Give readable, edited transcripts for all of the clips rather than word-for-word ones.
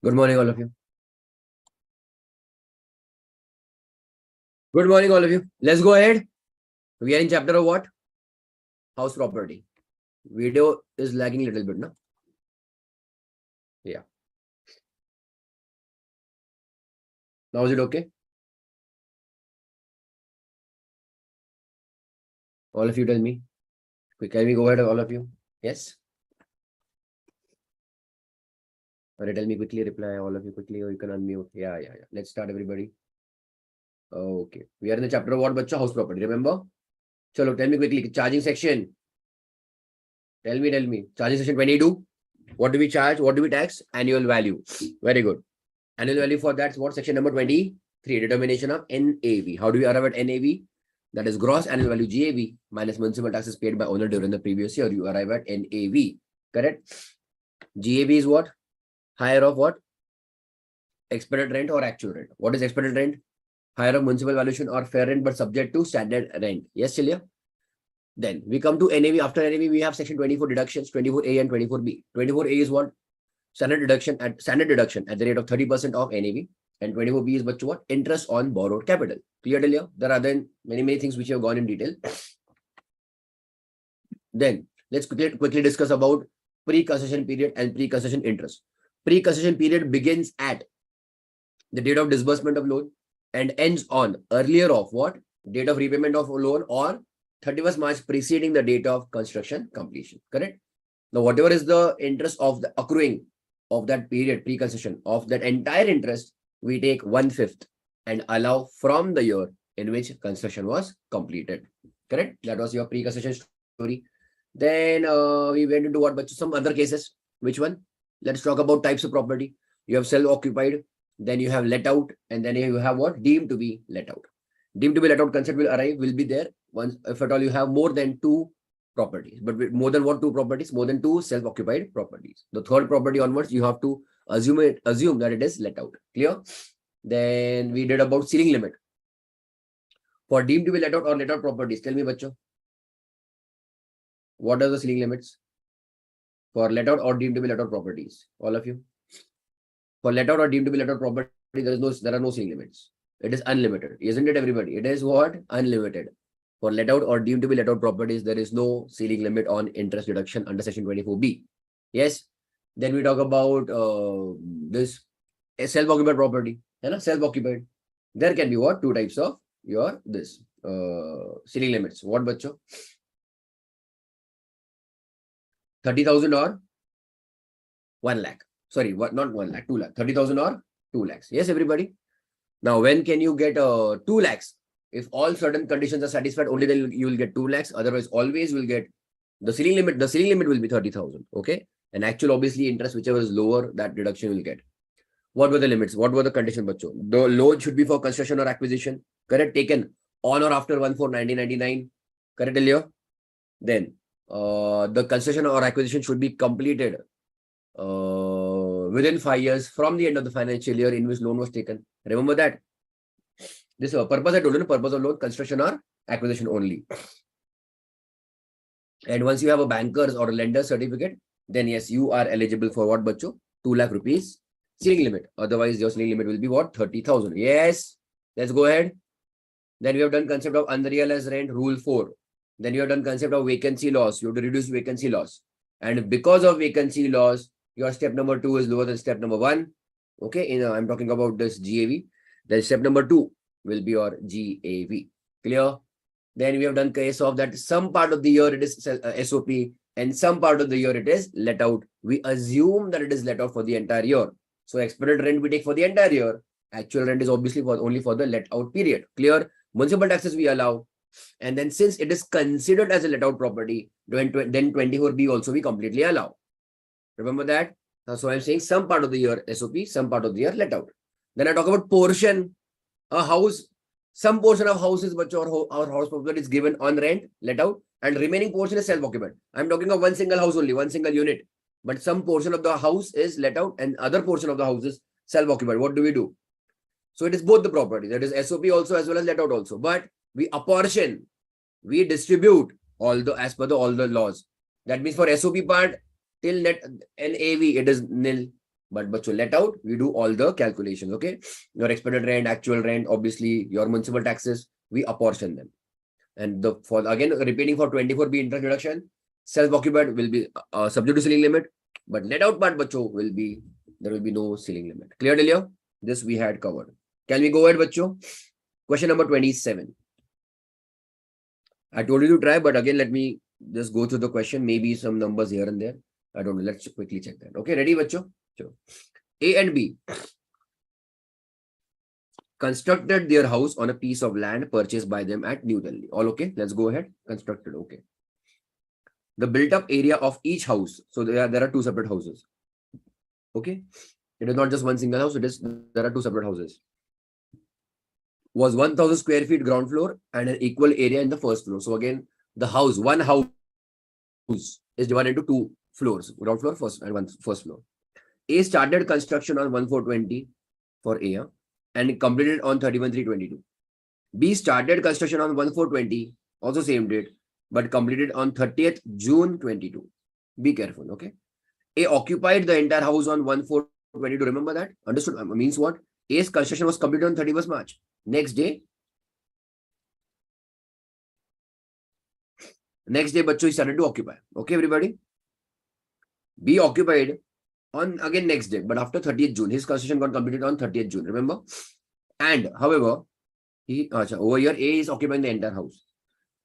Good morning, all of you. Good morning, all of you. Let's go ahead. We are in chapter of what? House property. Video is lagging a little bit, no? Yeah. Now is it okay? All of you tell me. Can we go ahead, all of you? Yes? Or tell me quickly, reply all of you quickly, or you can unmute. Yeah. Let's start, everybody. Okay. We are in the chapter of what, bacha? House property. Remember? Chalo, tell me quickly. Charging section. Tell me. Charging section 22. What do we charge? What do we tax? Annual value. Very good. Annual value for that's what? Section number 23. Determination of NAV. How do we arrive at NAV? That is gross annual value GAV minus municipal taxes paid by owner during the previous year. You arrive at NAV. Correct? GAV is what? Higher of what? Expected rent or actual rent. What is expected rent? Higher of municipal valuation or fair rent but subject to standard rent. Yes, Celia? Then we come to NAV. After NAV, we have section 24 deductions, 24A and 24B. 24A is what? Standard deduction at the rate of 30% of NAV. And 24B is but what? Interest on borrowed capital. Clear till here? There are then many things which have gone in detail. Then let's quickly discuss about pre-concession period and pre-concession interest. Pre-concession period begins at the date of disbursement of loan and ends on earlier of what? Date of repayment of loan or 31st March preceding the date of construction completion. Correct? Now, whatever is the interest of the accruing of that period, pre-concession of that entire interest, we take 1/5 and allow from the year in which construction was completed. Correct? That was your pre-concession story. Then we went into what? But some other cases. Which one? Let's talk about types of property. You have self-occupied, then you have let out, and then you have what? Deemed to be let out. Deemed to be let out concept will be there once if at all you have more than two properties. But with more than what? Two properties? More than two self-occupied properties. The third property onwards, you have to assume that it is let out. Clear? Then we did about ceiling limit. For deemed to be let out or let out properties, tell me, bacho, what are the ceiling limits for let out or deemed to be let out properties? All of you. For let out or deemed to be let out property, there are no ceiling limits. It is unlimited, isn't it, everybody? It is what? Unlimited. For let out or deemed to be let out properties, there is no ceiling limit on interest deduction under section 24B. Yes. Then we talk about this self-occupied property. Self-occupied. There can be what? Two types of your this ceiling limits. What, bacho? 30,000 or 1 lakh. Sorry, what? Not 1 lakh, 2 lakh. 30,000 or 2 lakhs. Yes, everybody. Now, when can you get 2 lakhs? If all certain conditions are satisfied, only then you will get 2 lakhs. Otherwise, always will get the ceiling limit. The ceiling limit will be 30,000. Okay. And actual, obviously, interest, whichever is lower, that deduction will get. What were the limits? What were the conditions, bacho? The loan should be for construction or acquisition. Correct? Taken on or after 1/4/1999. Correct, Elio? Then the construction or acquisition should be completed within 5 years from the end of the financial year in which loan was taken. Remember that. This purpose I told you, purpose of loan, construction or acquisition only. And once you have a banker's or a lender's certificate, then yes, you are eligible for what, bacho? 2 lakh rupees ceiling limit. Otherwise, your ceiling limit will be what? 30,000. Yes. Let's go ahead. Then we have done concept of unrealized rent, rule 4. Then you have done concept of vacancy loss. You have to reduce vacancy loss. And because of vacancy loss, your step number 2 is lower than step number 1. Okay, I'm talking about this GAV. Then step number 2 will be your GAV. Clear? Then we have done case of that some part of the year it is SOP and some part of the year it is let out. We assume that it is let out for the entire year. So expected rent we take for the entire year. Actual rent is obviously only for the let out period. Clear? Municipal taxes we allow. And then since it is considered as a let out property, then 24B also we completely allow. Remember that? So I'm saying some part of the year SOP, some part of the year let out. Then I talk about portion. A house, some portion of houses or house property is given on rent, let out, and remaining portion is self-occupied. I'm talking of one single house only, one single unit. But some portion of the house is let out and other portion of the house is self-occupied. What do we do? So it is both the property. That is SOP also as well as let out also. But we apportion, we distribute as per all the laws. That means for SOP part till net NAV it is nil. But bachcho, let out, we do all the calculations. Okay, your expected rent, actual rent, obviously your municipal taxes, we apportion them. And the for again repeating for 24B interest deduction, self-occupied will be subject to ceiling limit, but let out part bachcho will be, there will be no ceiling limit. Clear till here? This we had covered. Can we go ahead bachcho? Question number 27. I told you to try, but again let me just go through the question. Maybe some numbers here and there. I don't know. Let's quickly check that. Okay, ready bachcho? Chalo. A and B constructed their house on a piece of land purchased by them at New Delhi. All okay? Let's go ahead. Constructed. Okay. The built-up area of each house. So there are two separate houses. Okay. It is not just one single house. There are two separate houses. Was 1,000 square feet ground floor and an equal area in the first floor. So again, the house, one house is divided into two floors, ground floor first and first floor. A started construction on 1/4/20 for A and completed on 31/3/22. B started construction on 1/4/20, also same date, but completed on 30th June 22. Be careful, okay? A occupied the entire house on 1/4/22. Remember that? Understood? Means what? A's construction was completed on 31st March. Next day, bachcho, he started to occupy. Okay, everybody? B occupied on again next day, but after 30th June. His construction got completed on 30th June. Remember? And however, over here, A is occupying the entire house.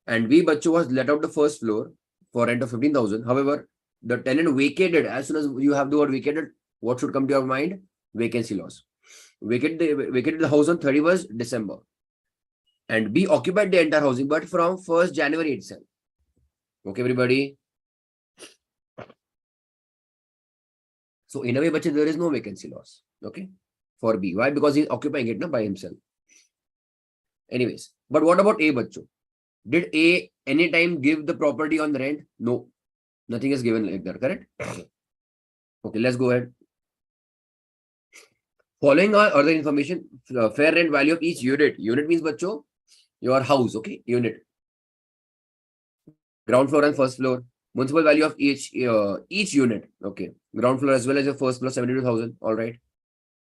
And B, bachcho, was let out the first floor for rent of 15,000. However, the tenant vacated. As soon as you have the word vacated, what should come to your mind? Vacancy loss. Vacated the house on 31st December. And B occupied the entire housing, but from 1st January itself. Okay, everybody? So in a way, bachcho, there is no vacancy loss. Okay, for B. Why? Because he's occupying it by himself. Anyways, but what about A, bachcho? Did A anytime give the property on the rent? No, nothing is given like that, correct? Okay, let's go ahead. Following are other information, fair rent value of each unit. Unit means bachcho, your house, okay? Unit. Ground floor and first floor. Municipal value of each unit, okay? Ground floor as well as your first floor, 72,000, all right?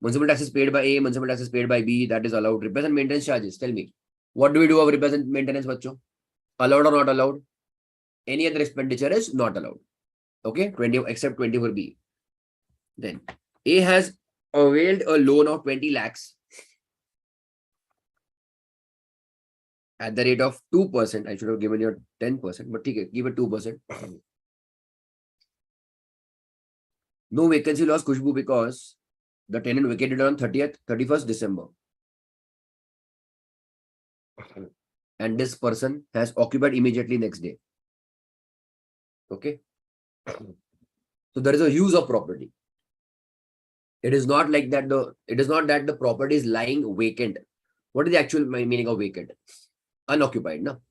Municipal taxes paid by A, municipal taxes paid by B, that is allowed. Repairs and maintenance charges, tell me. What do we do of repairs and maintenance, bachcho? Allowed or not allowed? Any other expenditure is not allowed. Okay, 20 except 20 for B. Then A has availed a loan of 20 lakhs at the rate of 2%. I should have given you 10%, but okay, give it 2%. No vacancy loss, Khushbu, because the tenant vacated on 31st December. And this person has occupied immediately next day. Okay. So there is a use of property. It is not like that the property is lying vacant. What is the actual meaning of vacant? Unoccupied, no?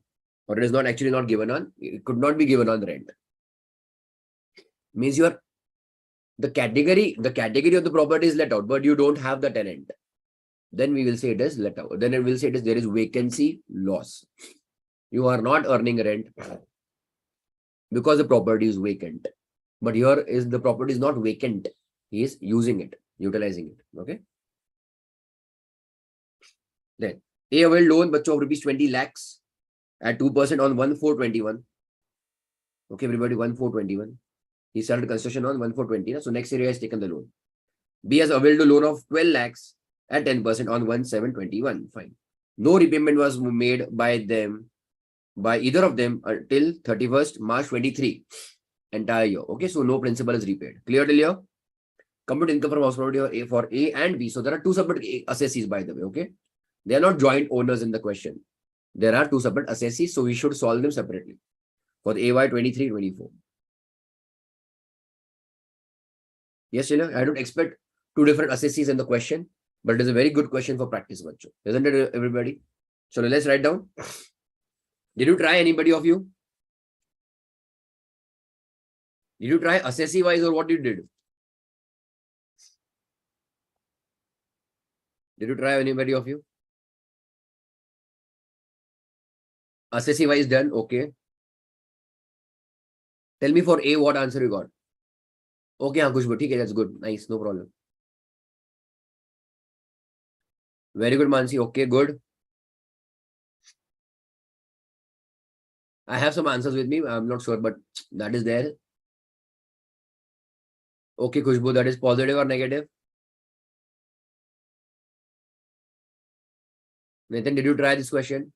Or it is not actually not given on, it could not be given on rent. Means the category of the property is let out, but you don't have the tenant. Then we will say it is let out. Then it will say it is there is vacancy loss. You are not earning rent because the property is vacant. But here is the property is not vacant. He is using it, utilizing it. Okay. Then A availed loan bachcho of rupees 20 lakhs at 2% on 1/4/21. Okay, everybody, 1/4/21. He started construction on 1/4/20. So next year he has taken the loan. B has availed a loan of 12 lakhs at 10% on 1/7/21. Fine. No repayment was made by either of them until 31st March 23. Entire year. Okay, so no principal is repaid. Clear till here? Compute income from house property for A and B. So there are two separate assessees, by the way. Okay, they are not joint owners in the question. There are two separate assessees, so we should solve them separately for the AY 23-24. Yes, Sheila, I don't expect two different assessees in the question, but it is a very good question for practice, bachcho. Isn't it, everybody? So let's write down. Did you try, anybody of you? Did you try assessee wise or what you did? Did you try, anybody of you? Assessee wise done. Okay. Tell me for A what answer you got. Okay, Khushbu, okay, that's good. Nice, no problem. Very good, Mansi. Okay, good. I have some answers with me. I'm not sure, but that is there. Okay, Khushbu, that is positive or negative? Nathan, did you try this question?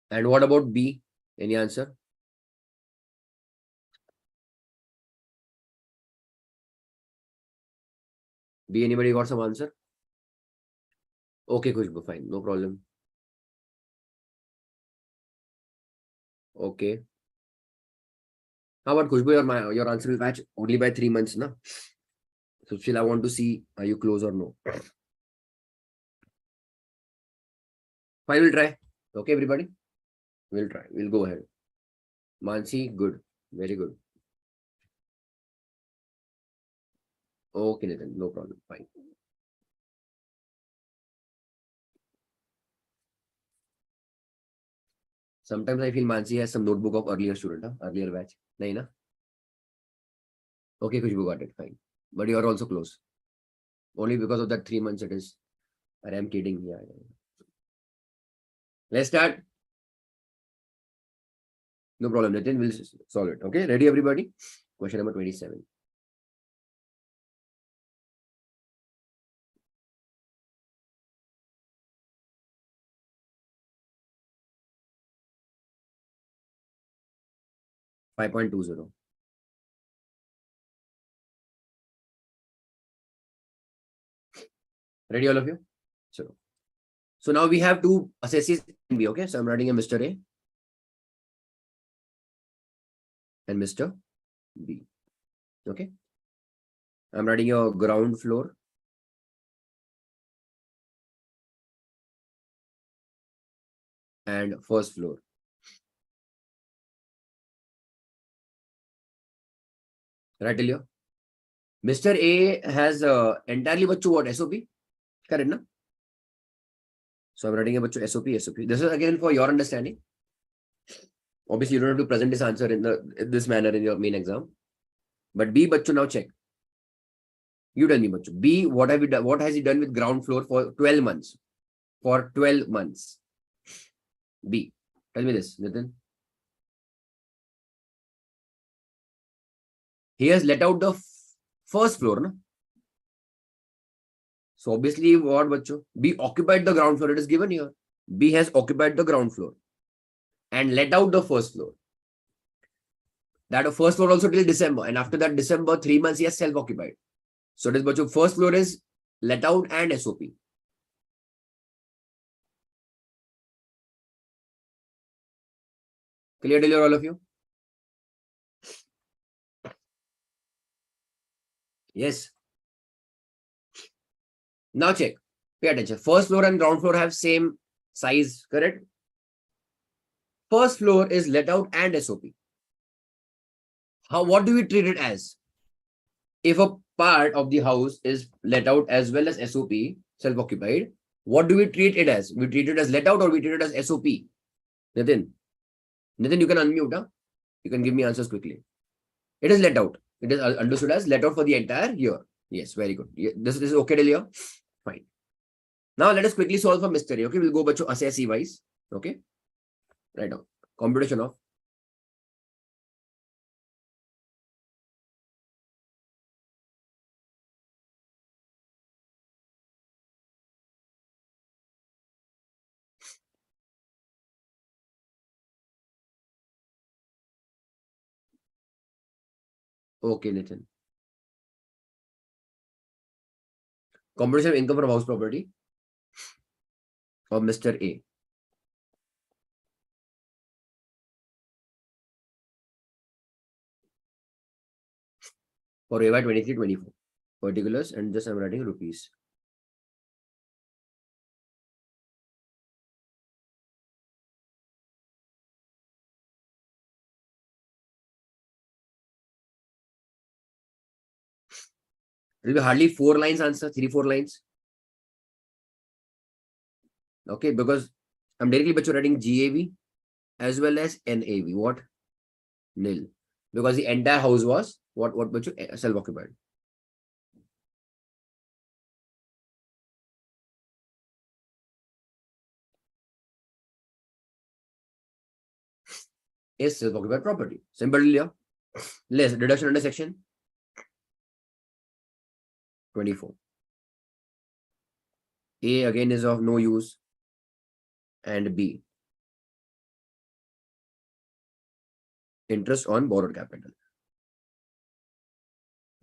And what about B? Any answer? B, anybody got some answer? Okay, Khushbu, fine. No problem. Okay. How about Khushbu? Your answer will match only by 3 months, na? So still I want to see are you close or no. Fine, we'll try. Okay, everybody? We'll try. We'll go ahead. Mansi, good. Very good. Okay, Nathan, no problem. Fine. Sometimes I feel Mansi has some notebook of earlier student, earlier batch. Nahi na? Okay, Khushbu got it. Fine. But you are also close. Only because of that 3 months it is. I am kidding. Yeah. Let's start. No problem. Nathan will solve it. Okay. Ready, everybody? Question number 27. $5.20. Ready, all of you? So now we have two assessees in B. Okay. So I'm writing a Mr. A and Mr. B. Okay. I'm writing a ground floor and first floor. Right, tell you. Mr. A has entirely what SOP? Correct, na? So I'm writing a SOP. This is again for your understanding. Obviously, you don't have to present this answer in this manner in your main exam. But B, bachu, now check. You tell me, bachu. B, what have you done? What has he done with ground floor for 12 months? For 12 months. B, tell me this, Nitin. He has let out the first floor, no? So obviously, what, bachu? B occupied the ground floor. It is given here. B has occupied the ground floor and let out the first floor. That first floor also till December. And after that December, 3 months, he has self-occupied. So this bachu, first floor is let out and SOP. Clear till all of you? Yes. Now check. Pay attention. First floor and ground floor have same size, correct? First floor is let out and SOP. What do we treat it as? If a part of the house is let out as well as SOP, self-occupied, what do we treat it as? We treat it as let out or we treat it as SOP? Nitin, you can unmute. Huh? You can give me answers quickly. It is let out. It is understood as let out for the entire year. Yes, very good. This is okay till here? Fine. Now let us quickly solve for Mr. A. Okay, we'll go bacho assessee wise. Okay, right now. Computation of. Okay, Nathan. Computation of income from house property of Mr. A. For AY 23-24. Particulars and just I'm writing rupees. It will be hardly 4 lines answer, 3-4 lines. Okay, because I'm directly writing GAV as well as NAV. What? Nil. Because the entire house was what bachcho? Self-occupied. Is self-occupied property. Simple. Less deduction under section 24. A again is of no use, and B, interest on borrowed capital.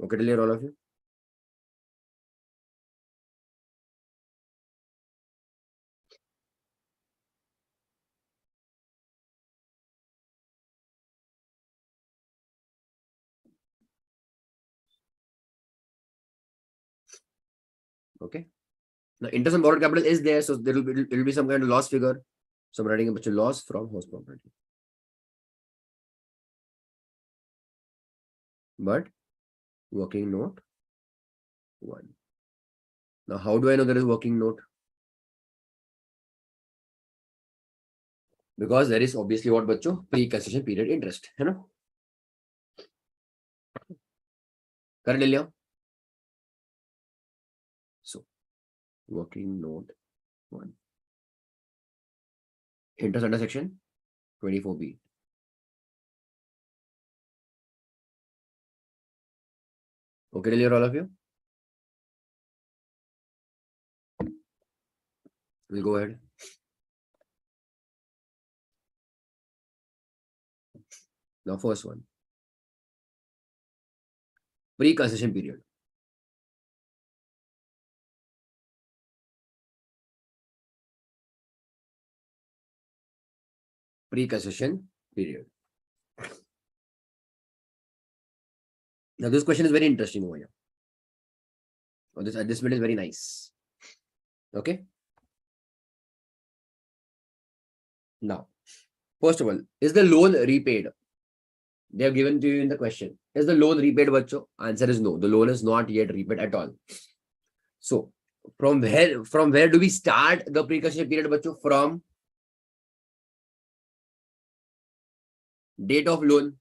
Okay, clear all of you? Okay. Now interest on borrowed capital is there, so there will be some kind of loss figure. So I'm writing a loss from house property. But working note 1. Now how do I know there is working note? Because there is obviously what bachcho? Pre-concession period interest. है ना? कर ले लिया. So working note 1. Interest under section 24B. Okay, clear all of you? We'll go ahead. Now first one. Pre-concession period. Pre-concession period. Now this question is very interesting over here. Or this adjustment is very nice. Okay. Now, first of all, is the loan repaid? They have given to you in the question. Is the loan repaid, bachcho? Answer is no. The loan is not yet repaid at all. So, from where do we start the pre-concession period, bachcho? From date of loan.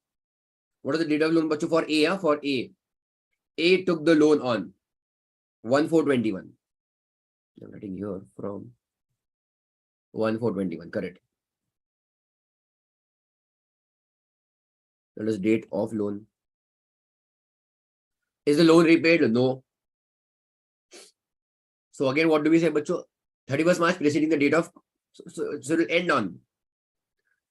What is the date of loan, bachcho? For A, for A. A took the loan on 1/4/21. I'm writing here from 1/4/21. Correct. That is date of loan. Is the loan repaid? No. So again, what do we say, bachcho? 31st March preceding the date of, so it will end on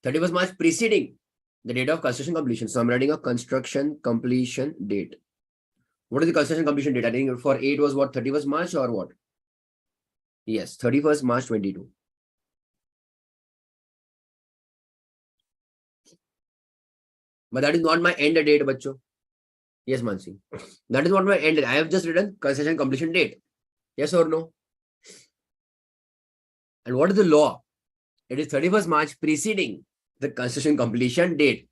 31st March preceding the date of construction completion. So I'm writing a construction completion date. What is the construction completion date? I think for 8 was what? 31st March or what? Yes, 31st March 22. But that is not my end date, bachcho. Yes, Mansi. That is not my end date. I have just written construction completion date. Yes or no? And what is the law? It is 31st March preceding the construction completion date.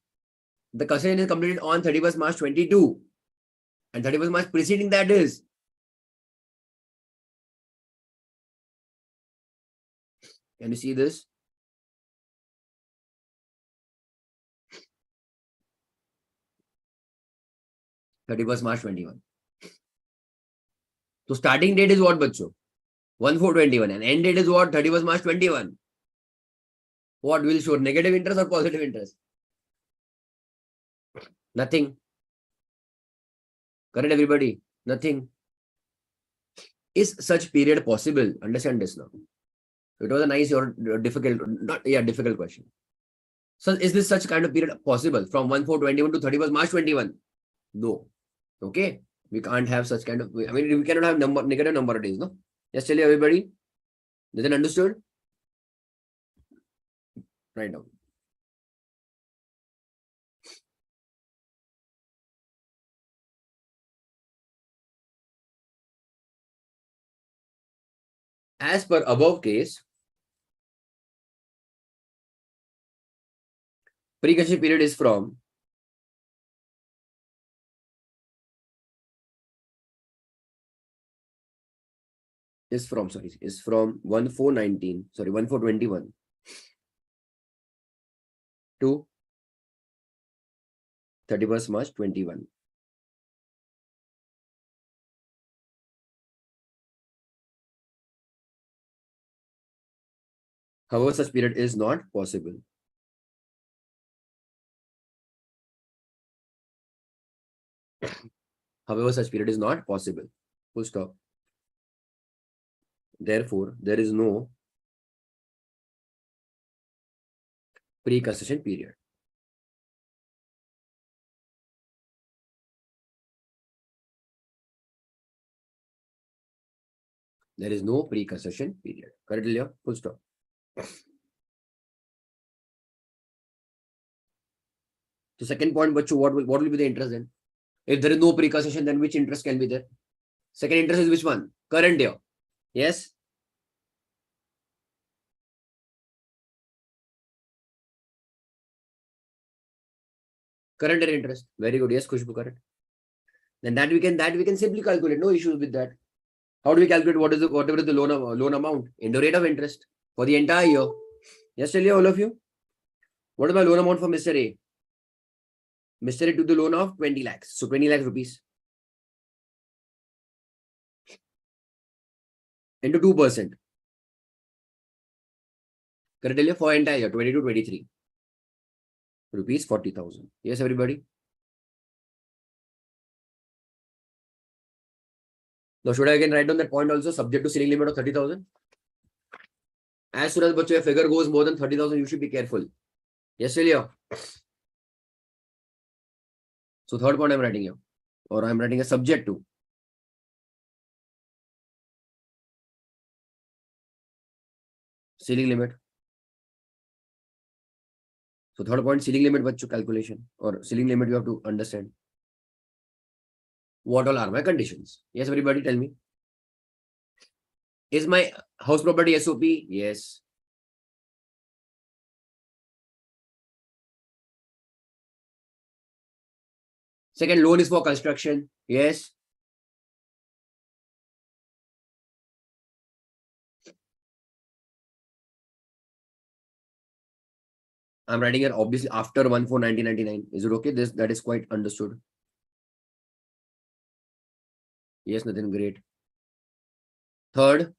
The construction is completed on 31st March 22. And 31st March preceding that is. Can you see this? March 21. So starting date is what, bachcho? 1/4/21. And end date is what? 31st March 21. What will show? Negative interest or positive interest? Nothing. Correct, everybody? Nothing. Is such period possible? Understand this now. It was a nice or difficult, difficult question. So is this such kind of period possible from 1/4/21 to 31st March 21? No. Okay. We can't have such kind of, I mean, we cannot have negative number of days, no? Yes, tell you everybody. Is it understood? Right now. As per above case, pre-concession period is from is from 1/4/19, 1/4/21 to 31st March 21. However, such period is not possible. However, such period is not possible. Full stop. Therefore, there is no pre-concession period. There is no pre-concession period. Correct, Leo? Full stop. So second point, Bachu, what will be the interest then? If there is no pre-concession, then which interest can be there? Second interest is which one? Current year. Yes. Current year interest. Very good. Yes, Khushbu, correct. Then that we can simply calculate. No issues with that. How do we calculate whatever is the loan amount into rate of interest for the entire year? Yes, tell you all of you. What is my loan amount for Mr. A? Mr. A took the loan of 20 lakhs. So 20 lakhs rupees into 2%. Correct, tell you for entire year 22, 23. Rupees 40,000. Yes, everybody. Now, should I again write down that point also subject to ceiling limit of 30,000? As soon as your figure goes more than 30,000, you should be careful. Yes, Celia. So third point I'm writing here, or I'm writing a subject to ceiling limit. So third point, ceiling limit bachcho calculation or ceiling limit you have to understand. What all are my conditions? Yes, everybody tell me. Is my house property SOP? Yes. Second, loan is for construction. Yes. I'm writing it obviously after 1/4/1999. Is it okay? That is quite understood. Yes, Nathan, great. Third,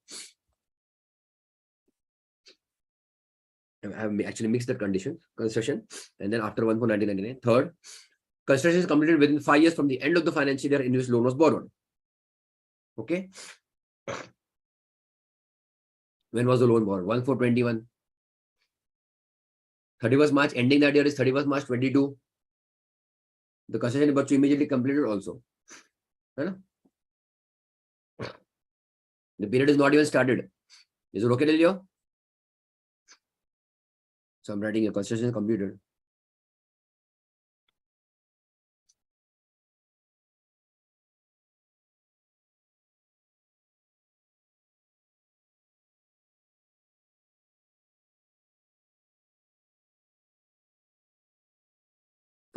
I have actually mixed the conditions, construction, and then after 1/4/1999. Third, construction is completed within 5 years from the end of the financial year in which loan was borrowed. Okay. When was the loan borrowed? 1/4/21. 31st March, ending that year is 31st March 22. The construction is immediately completed also. Right? The period is not even started. Is it okay, Delio? So I'm writing a construction is completed.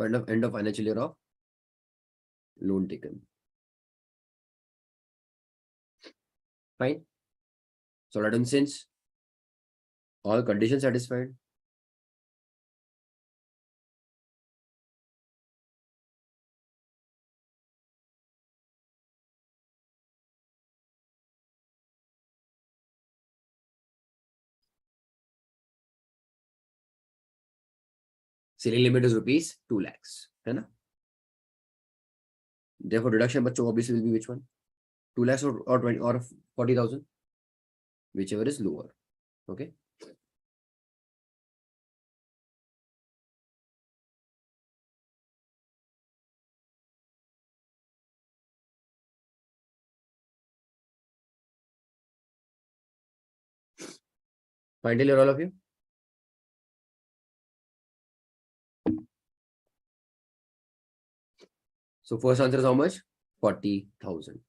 End of financial year of loan taken. Fine. So written since all conditions satisfied. Ceiling limit is rupees 2 lakhs. Right? Therefore, deduction obviously will be which one? 2 lakhs or 20 or 40,000, whichever is lower. Okay. Finally, all of you. So first answer is how much? 40,000.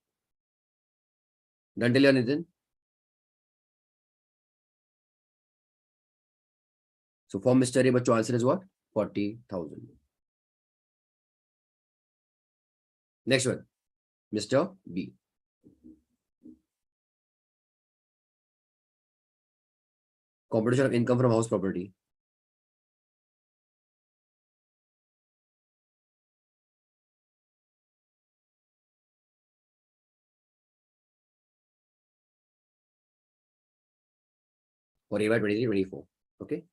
Done till Nitin? So for Mr. A, but answer is what? 40,000. Next one, Mr. B. Computation of income from house property. for AY 23-24. Okay.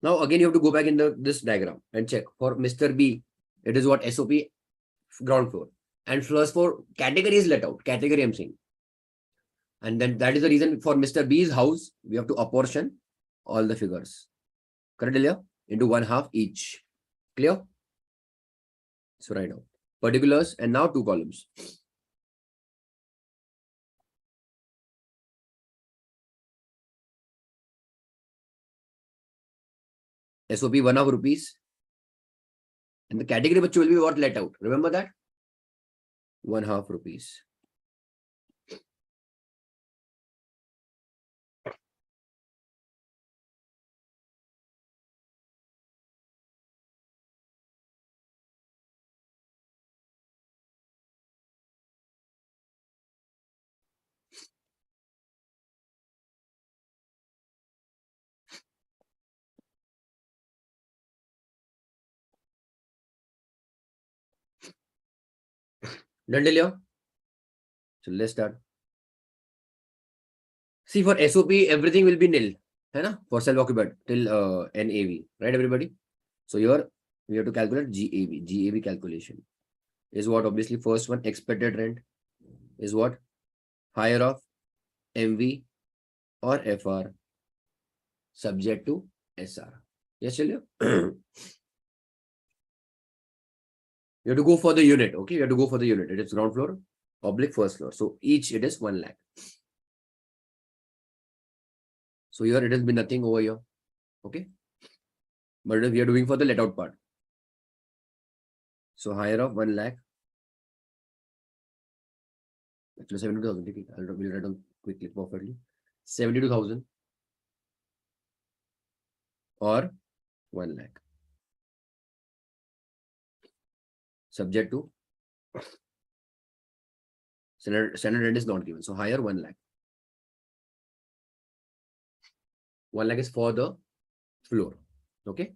Now again you have to go back in this diagram and check for Mr. B. It is what SOP ground floor, and first for category is let out. Category I'm saying, and then that is the reason for Mr. B's house we have to apportion all the figures. Correct, Ilya? Into 1/2 each. Clear? So right now particulars and now 2 columns. SOP 1/2 rupees. And the category which will be what let out. Remember that? 1/2 rupees. Done till here? So let's start. See, for SOP, everything will be nil. Hai na? For self-occupied till NAV. Right, everybody? So here we have to calculate GAV. GAV calculation is what? Obviously, first one, expected rent is what? Higher of MV or FR subject to SR. Yes, Chalya? You have to go for the unit. Okay, you have to go for the unit. It is ground floor, oblique first floor. So each it is 1 lakh. So here it has been nothing over here. Okay. But we are doing for the let out part. So higher of 1 lakh. Actually 72,000. I'll write down quickly, perfectly. 72,000 or 1 lakh. Subject to standard rent is not given. So higher 1 lakh. 1 lakh is for the floor. Okay.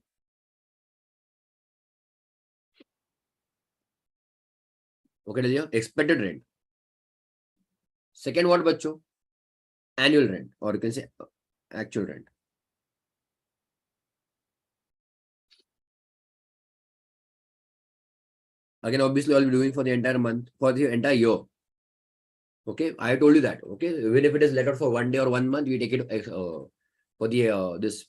Okay, expected rent. Second what, bacho? Annual rent, or you can say actual rent. Again, obviously, I'll be doing for the entire month, for the entire year. Okay, I told you that. Okay, even if it is let out for 1 day or 1 month, we take it for the this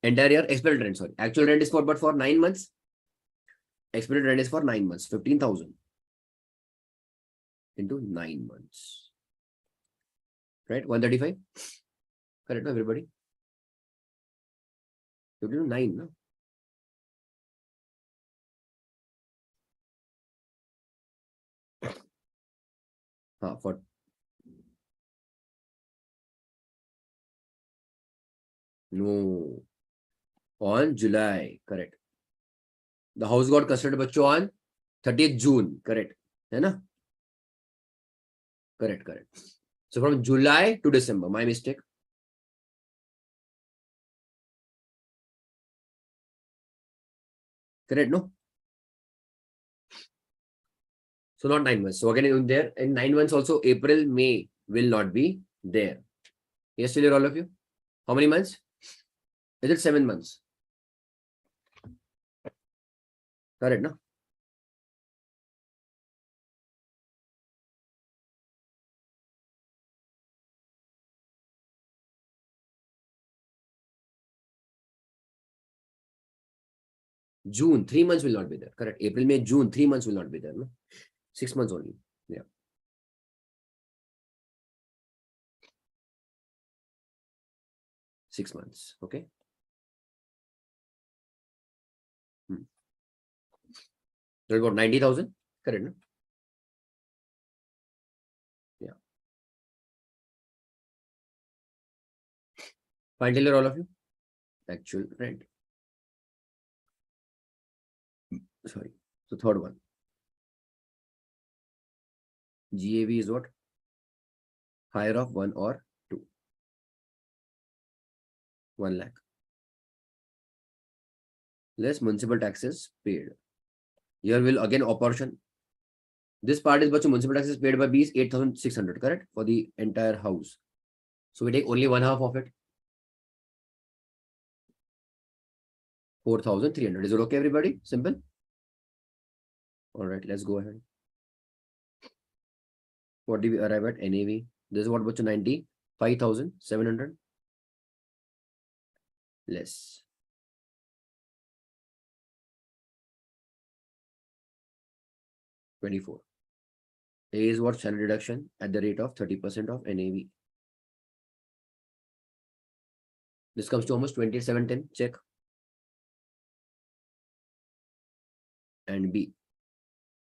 entire year. Expected rent, sorry, actual rent is for but for 9 months. Expected rent is for 9 months. 15,000 into 9 months. Right, 135. Correct, everybody. You do 9, no? For no, on July, correct. The house got constructed bacho on 30th June, correct. Hai na? Correct, correct. So from July to December, my mistake. Correct, no? So not 9 months. So again, in there, in 9 months also, April, May will not be there. Yes, still here, all of you? How many months? Is it 7 months? Correct, no? June, 3 months will not be there. Correct. April, May, June, 3 months will not be there. No? 6 months only. Yeah. Six months. Okay. So about 90,000. Correct. No? Yeah. Finally, all of you. Actual rent. Sorry. So third one. GAV is what? Higher of 1 or 2. 1 lakh. Less municipal taxes paid. Here will again apportion. This part is municipal taxes paid by B is 8,600, correct? For the entire house. So we take only one half of it. 4,300. Is it okay, everybody? Simple. All right, let's go ahead. What did we arrive at? NAV. This is what was 95,700 less. $24. A is what? Standard deduction at the rate of 30% of NAV. This comes to almost 2710. Check. And B,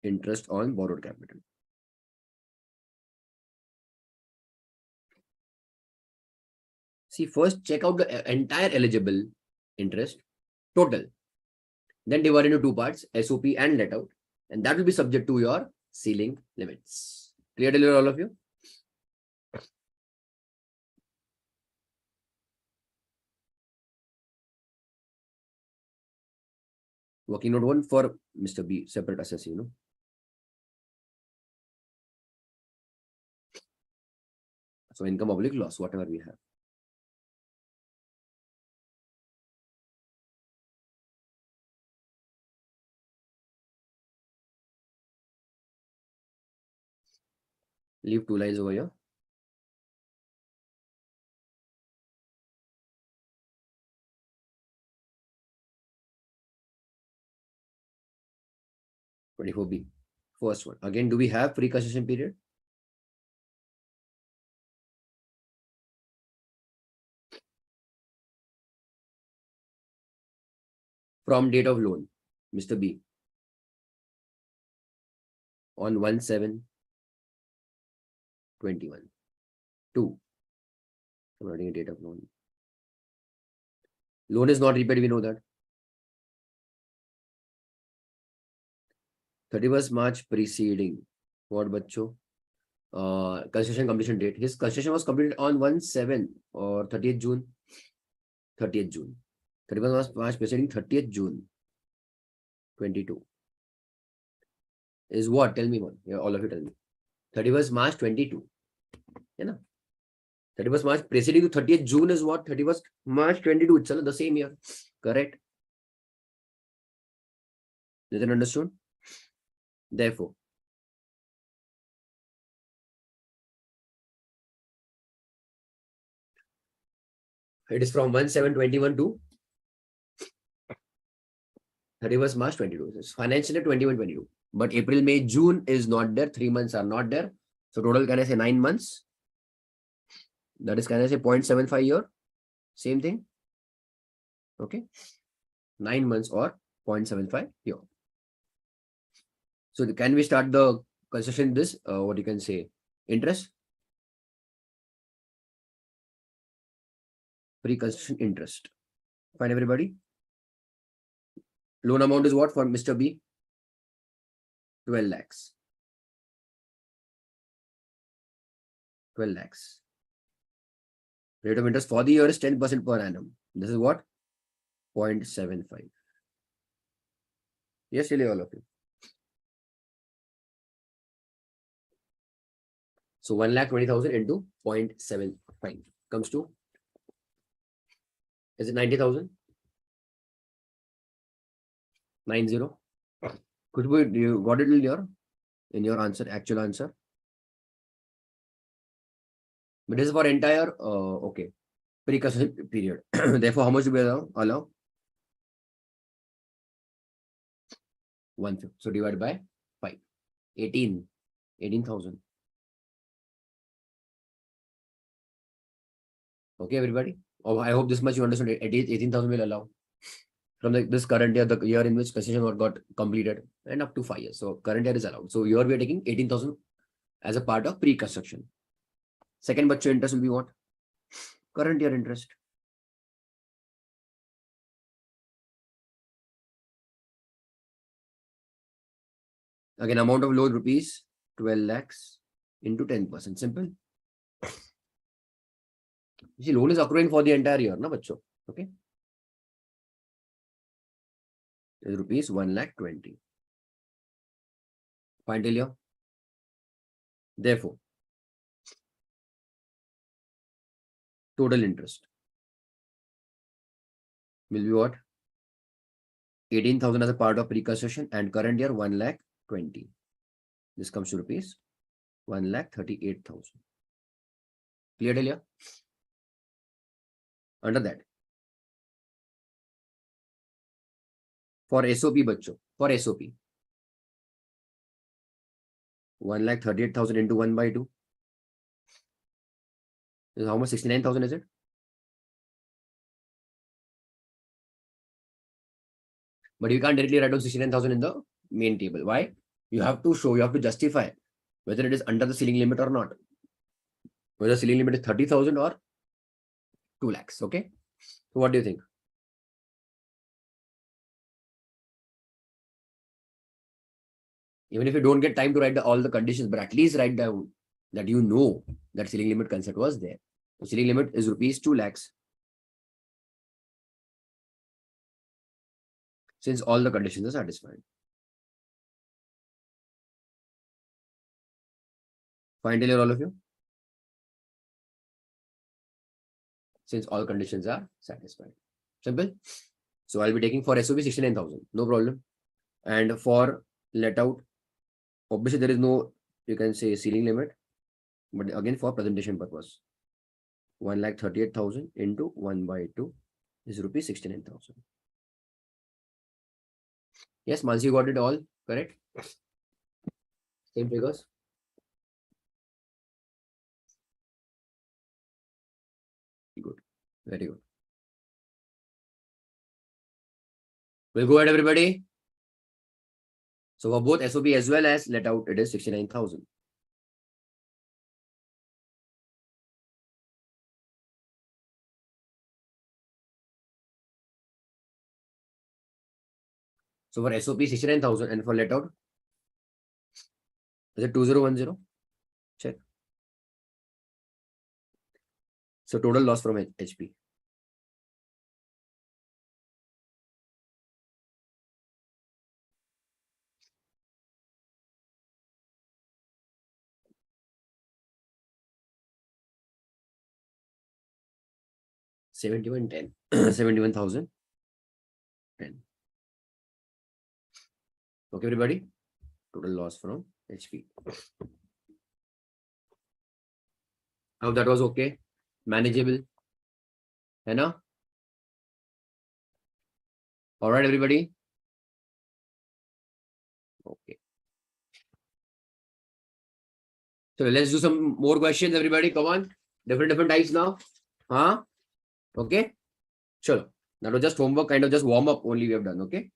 interest on borrowed capital. See, first check out the entire eligible interest total. Then divide into two parts, SOP and let out. And that will be subject to your ceiling limits. Clear to all of you? Working note 1 for Mr. B, separate assessee, you know. So income oblique loss, whatever we have. Leave two lines over here. B. First one. Again, do we have precaution period? From date of loan, Mr. B. On 1/7/21. 2. I'm writing a date of loan. Loan is not repaid, we know that. 31st March preceding. What, bacho? Construction completion date. His construction was completed on 1/7 or 30th June. 30th June. 31st March preceding 30th June 22. Is what? Tell me one. Yeah, all of you tell me. 31st March 22. Yeah, na? 31st March preceding to 30th June is what? 31st March 22. It's the same year. Correct? Is it understood? Therefore, it is from 1/7/21 to 31st March 22. It's financial year 21/22. But April, May, June is not there. 3 months are not there. So total, can I say 9 months? That is, can I say 0.75 year? Same thing. Okay. 9 months or 0.75 year. So can we start the concession this, what you can say, interest? Pre-concession interest. Fine, everybody. Loan amount is what for Mr. B? 12 lakhs. 12 lakhs. Rate of interest for the year is 10% per annum. This is what? 0.75. Yes, really, all of you. So 1,20,000 into 0.75 comes to, is it 90,000? 90. Could you got it in your answer, actual answer? But this is for entire, okay, precaution period. Therefore, how much do we allow? 1/5. So divided by 5. 18,000. Okay, everybody. Oh, I hope this much you understood. 18,000 will allow from this current year, the year in which concession got completed, and up to 5 years. So current year is allowed. So here we are taking 18,000 as a part of pre-construction. Second bacho interest will be what? Current year interest. Again, amount of loan rupees 12 lakhs into 10%. Simple. You see, loan is accruing for the entire year, na bacho? Okay. Is rupees 1,20,000. Fine till here. Therefore, total interest will be what? 18,000 as a part of preconstruction and current year 1,20,000. This comes to rupees 1,38,000. Clear till here? Under that, for SOP बच्चों, for SOP 1,38,000 into 1/2 is how much? 69,000, is it? But you can't directly write down 69,000 in the main table. Why? You have to show, you have to justify whether it is under the ceiling limit or not. Whether the ceiling limit is 30,000 or 2 lakhs. Okay. So what do you think? Even if you don't get time to write all the conditions, but at least write down that you know that ceiling limit concept was there. The ceiling limit is rupees 2 lakhs. Since all the conditions are satisfied. Fine till here, all of you? Since all conditions are satisfied. Simple. So I'll be taking for SOP 69,000. No problem. And for let out, obviously there is no, you can say, ceiling limit. But again, for presentation purpose, 1,38,000 into 1/2 is rupees 69,000. Yes, Mansi, you got it all correct? Same figures. Good. Very good. We'll go ahead, everybody. So for both SOP as well as let out, it is 69,000. So for SOP 69,000 and for let out, is it 2010? Check. So total loss from HP. $71,10. 71,010. Okay, everybody. Total loss from HP. Hope that was okay. Manageable. है ना? All right, everybody. Okay. So let's do some more questions, everybody. Come on. Different types now. Huh? Okay. Sure. That was just homework, kind of just warm up only we have done. Okay.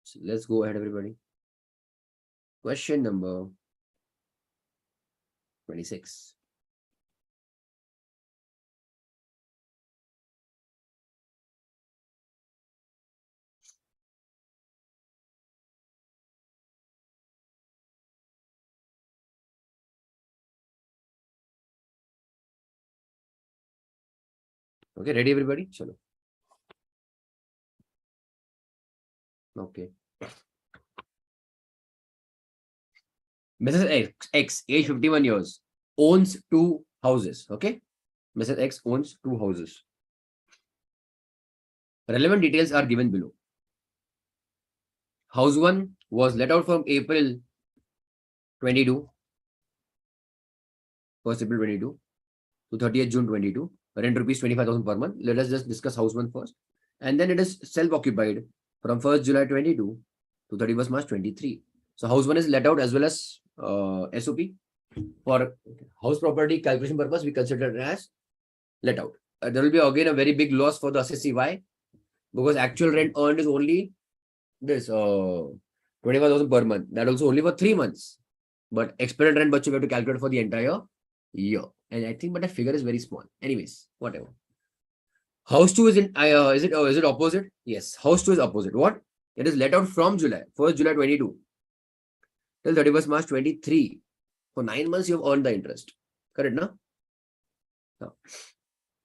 So let's go ahead, everybody. Question number 26. Okay, ready, everybody? Chalo. Okay. Mrs. X, age 51 years, owns 2 houses. Okay. Mrs. X owns 2 houses. Relevant details are given below. House 1 was let out from April 22, 1st April 22 to 30th June 22. Rent rupees 25,000 per month. Let us just discuss house 1 first. And then it is self-occupied from 1st July 22 to 31st March 23. So house 1 is let out as well as SOP. For house property calculation purpose, we consider it as let out. There will be again a very big loss for the assessee. Why? Because actual rent earned is only this 25,000 per month. That also only for 3 months. But expected rent, but you have to calculate for the entire year. And I think, but the figure is very small. Anyways, whatever. House 2 is in, is it opposite? Yes, house 2 is opposite. What? It is let out from July, 1st July 22 till 31st March 23. For 9 months, you have earned the interest. Correct, no?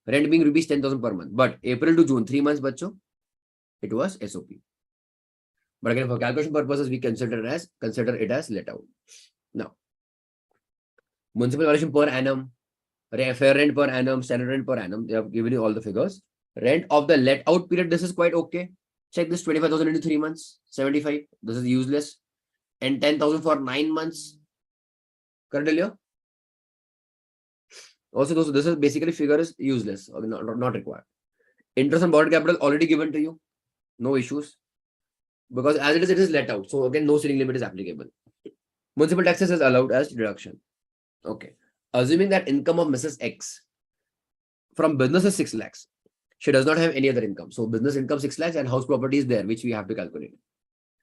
Rent being rupees 10,000 per month. But April to June, 3 months, bacho, it was SOP. But again, for calculation purposes, we consider it as let out. Now, Municipal valuation per annum, fair rent per annum, standard rent per annum. They have given you all the figures. Rent of the let out period. This is quite okay. Check this 25,000 into 3 months, 75. This is useless. And 10,000 for 9 months. Correct, Delia? Also, this is basically figure is useless or not required. Interest on borrowed capital already given to you. No issues. Because as it is let out. So again, no ceiling limit is applicable. Municipal taxes is allowed as deduction. Okay. Assuming that income of Mrs. X from business is 6 lakhs. She does not have any other income. So business income 6 lakhs and house property is there, which we have to calculate.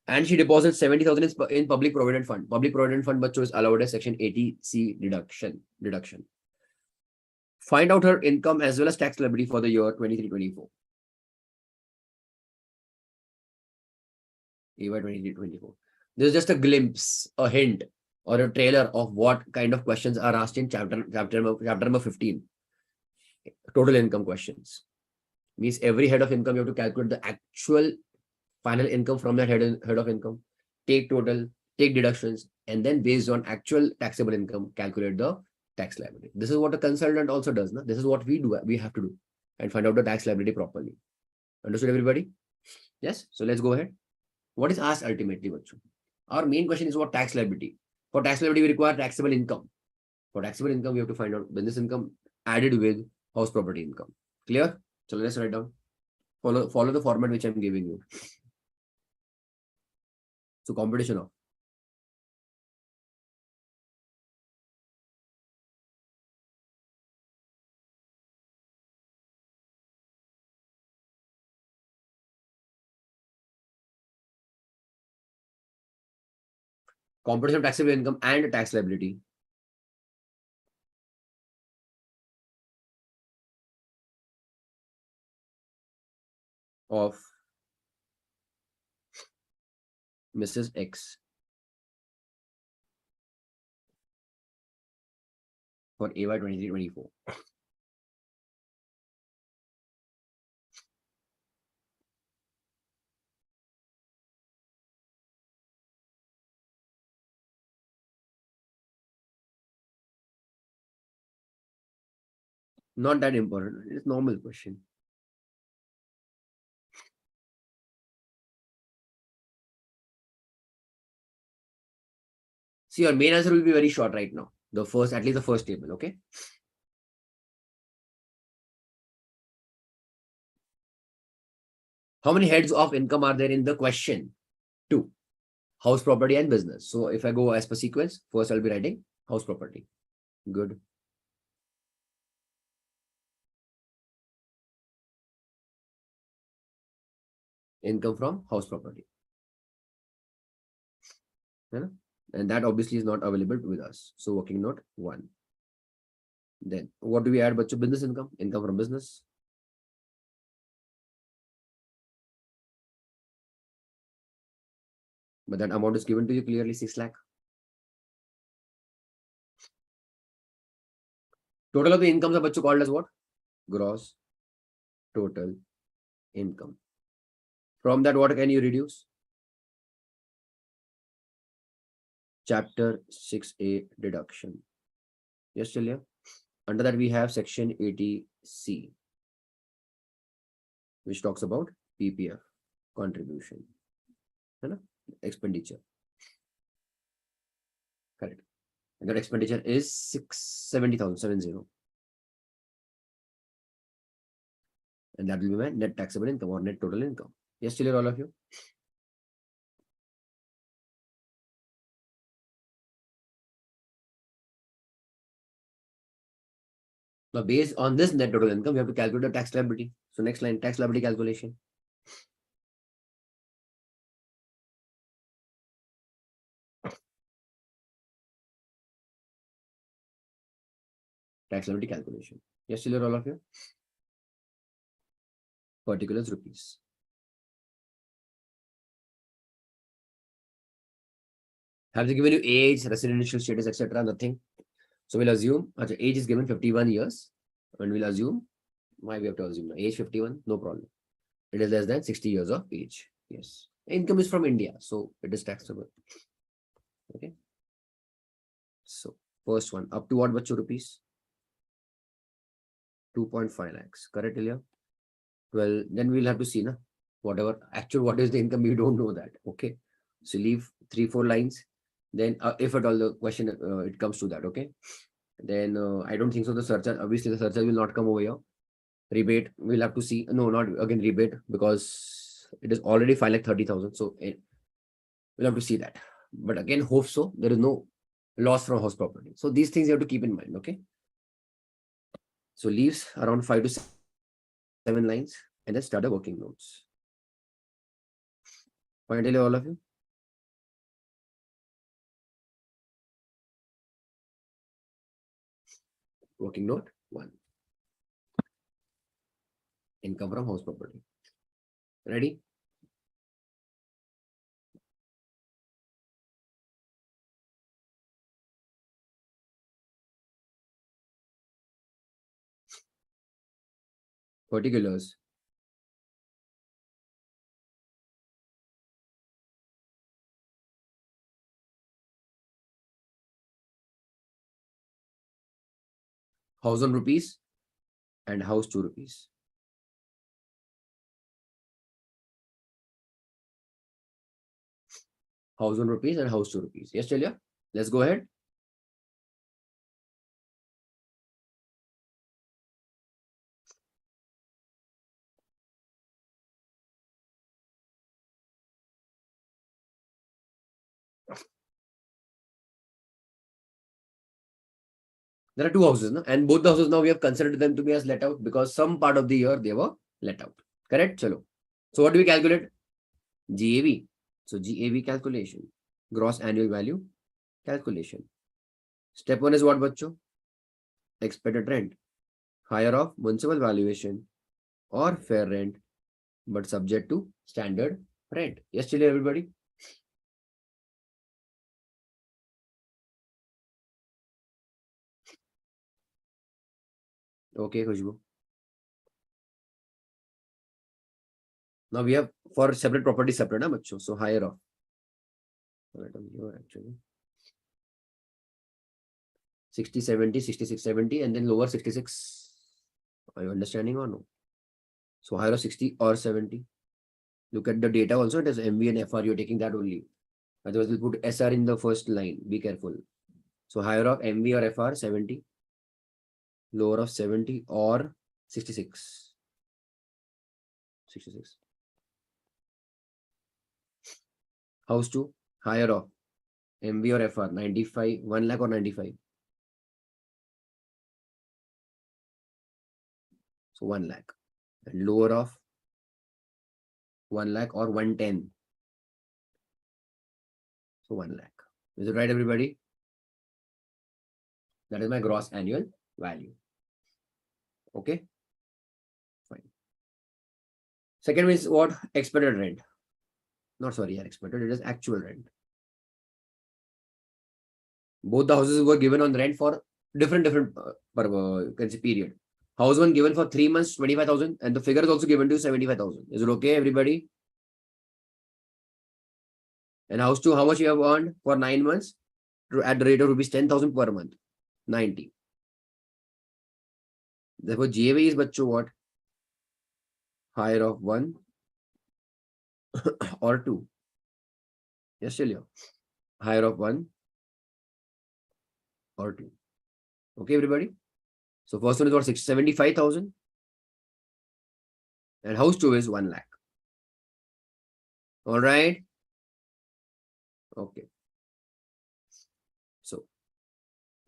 And she deposits 70,000 in public provident fund. Public provident fund bacho is allowed as section 80C deduction. Find out her income as well as tax liability for the year 23-24. AY 23-24. This is just a glimpse, a hint, or a trailer of what kind of questions are asked in chapter number 15. Total income questions. Means every head of income you have to calculate the actual final income from that head of income, take total, take deductions, and then based on actual taxable income, calculate the tax liability. This is what a consultant also does. Na? This is what we do. We have to do and find out the tax liability properly. Understood, everybody? Yes. So let's go ahead. What is asked ultimately, Bachu? Our main question is what tax liability. For tax liability, we require taxable income. For taxable income, we have to find out business income added with house property income. Clear? So let's write down. Follow the format which I'm giving you. So competition of taxable income and tax liability of Mrs. X for AY 23-24. Not that important. It's normal question. See, your main answer will be very short right now. At least the first table, okay? How many heads of income are there in the question? 2. House property and business. So if I go as per sequence, first I'll be writing house property. Good. Income from house property. Yeah? And that obviously is not available with us. So working note 1. Then what do we add? Bacho, business income. Income from business. But that amount is given to you clearly 6 lakh. Total of the incomes are bacho called as what? Gross total income. From that, what can you reduce? Chapter 6A deduction. Yes, Celia. Under that, we have section 80C, which talks about PPF contribution, expenditure. Correct. And that expenditure is 670,070. And that will be my net taxable income or net total income. Yes, Celia, all of you. Now, based on this net total income, we have to calculate the tax liability. So next line, tax liability calculation. Tax liability calculation. Yes, Celia, all of you. Particulars rupees. Have they given you age, residential status, etc.? Nothing. So we'll assume age is given 51 years. And we'll assume, why we have to assume age 51? No problem. It is less than 60 years of age. Yes. Income is from India, so it is taxable. Okay. So First one, up to what bacho rupees? 2.5 lakhs. Correct, Ilya? Well, then we'll have to see, na? Whatever actual, what is the income, we don't know that. Okay. So leave 3-4 lines. Then if at all the question it comes to that, okay. Then I don't think so. The searcher, obviously the searcher will not come over here. Rebate, we'll have to see. No, not again rebate, because it is already 5,30,000. So we'll have to see that. But again, hope so. There is no loss from house property. So these things you have to keep in mind, okay. So leaves around 5 to 7 lines and then start the working notes. Finally, all of you. Working note 1. Income from house property. Ready? Particulars. House on rupees and house 2 rupees. House on rupees and house 2 rupees. Yes, Chalia? Let's go ahead. There are 2 houses, no? And both the houses now we have considered them to be as let out because some part of the year they were let out. Correct? Chalo. So what do we calculate? GAV. So GAV calculation. Gross annual value calculation. Step 1 is what, bacho? Expected rent. Higher of municipal valuation or fair rent, but subject to standard rent. Yes, Chile, everybody? Okay, Khushbu. Now we have for separate property separate, na, bacho? So higher of. Actually 60, 70, 66, 70, and then lower 66. Are you understanding or no? So higher of 60 or 70. Look at the data also. It is MV and FR. You're taking that only. Otherwise, we'll put SR in the first line. Be careful. So higher of MV or FR 70. Lower of 70 or 66. 66. House 2. Higher of MV or FR 95. 1 lakh or 95. So 1 lakh. And lower of 1 lakh or 110. So 1 lakh. Is it right, everybody? That is my gross annual value. Okay. Fine. Second is what? Expected rent. Not sorry, expected. It is actual rent. Both the houses were given on rent for different period. House 1 given for 3 months, 25,000, and the figure is also given to 75,000. Is it okay, everybody? And house 2, how much you have earned for 9 months at the rate of rupees 10,000 per month? 90. Therefore, GAV is bacho what? Higher of 1 or 2. Yes, Celia. Higher of 1 or 2. Okay, everybody. So first one is what? 75,000. And house 2 is 1 lakh. All right. Okay. So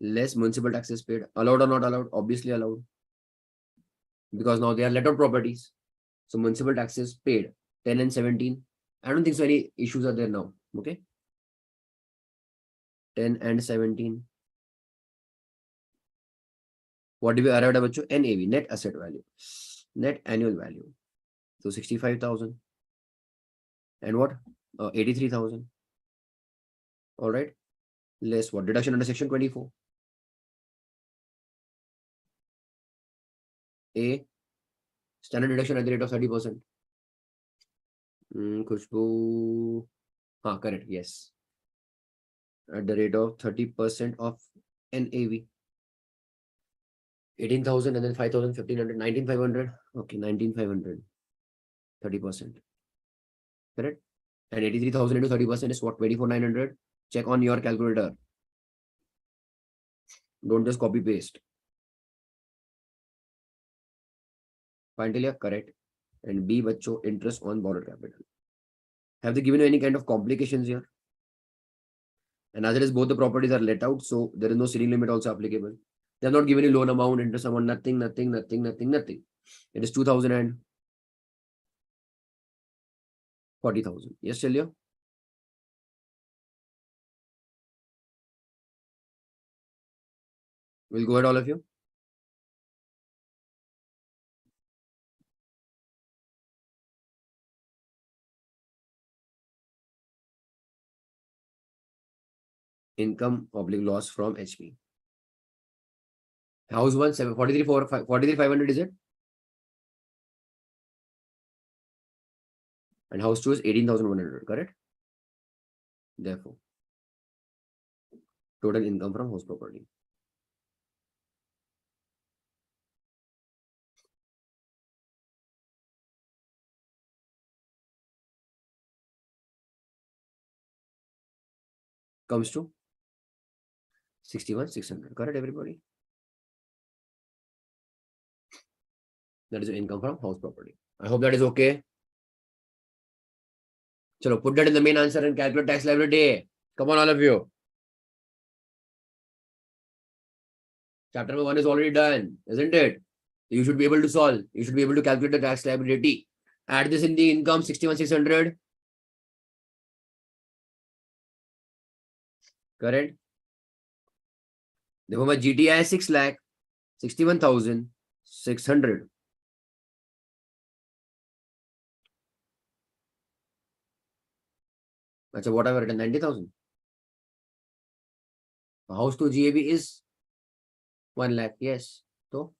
less municipal taxes paid. Allowed or not allowed? Obviously allowed. Because now they are let out properties. So municipal taxes paid 10 and 17. I don't think so any issues are there now. Okay. 10 and 17. What do we arrive at? NAV, net asset value. Net annual value. So 65,000. And what? 83,000. All right. Less what? Deduction under section 24. A. Standard deduction at the rate of 30%. Khushbu. Correct. Yes. At the rate of 30% of NAV. 18,000 and then 5,000, 1,500, 19,500. Okay, 19,500. 30%. Correct? And 83,000 into 30% is what? 24,900. Check on your calculator. Don't just copy paste. Finally, you're correct. And B, bacho, interest on borrowed capital. Have they given you any kind of complications here? And as it is, both the properties are let out, so there is no ceiling limit also applicable. They have not given you loan amount, interest amount, nothing. It is 2,000 and 40,000. Yes, tell you. We'll go ahead, all of you. Income oblique loss from HP. House 1, 43,500 is it? And house 2 is 18,100, correct? Therefore, total income from house property. Comes to 61,600, correct, everybody? That is the income from house property. I hope that is okay. Chalo, put that in the main answer and calculate tax liability. Come on, all of you. Chapter number 1 is already done, isn't it? You should be able to solve. You should be able to calculate the tax liability. Add this in the income, 61,600. Correct? देखो मैं GTI है 6 lakh, 61,600. अच्छा, what have I written? 90,000. House to GAB is 1 lakh. Yes. So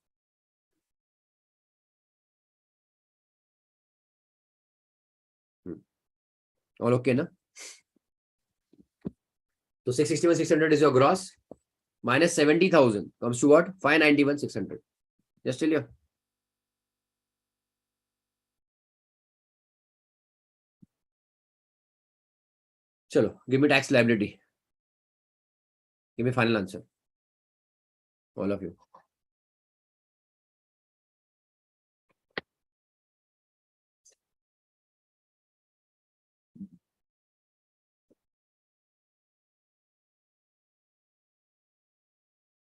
all okay, na? So 661,600 is your gross. Minus 70,000 comes to what? 591,600. Just tell you. Chalo, give me tax liability. Give me final answer. All of you.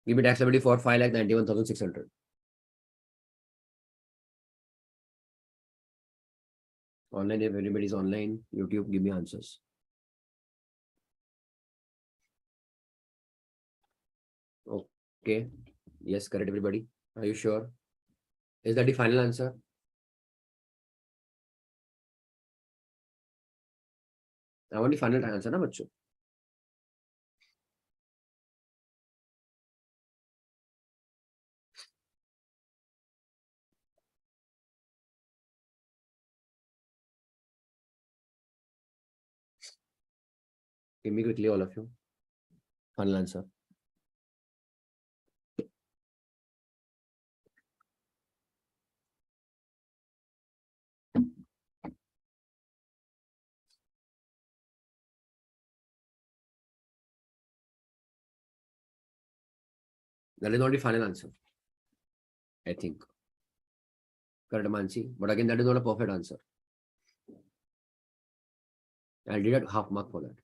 Give me tax liability for 5,91,600. Online, if everybody is online, YouTube, give me answers. Okay. Yes, correct, everybody. Are you sure? Is that the final answer? I want the final answer, na bachcho? Give me quickly, all of you. Final answer. That is not the final answer, I think. Correct, Mansi. But again, that is not a perfect answer. I'll deduct half mark for that.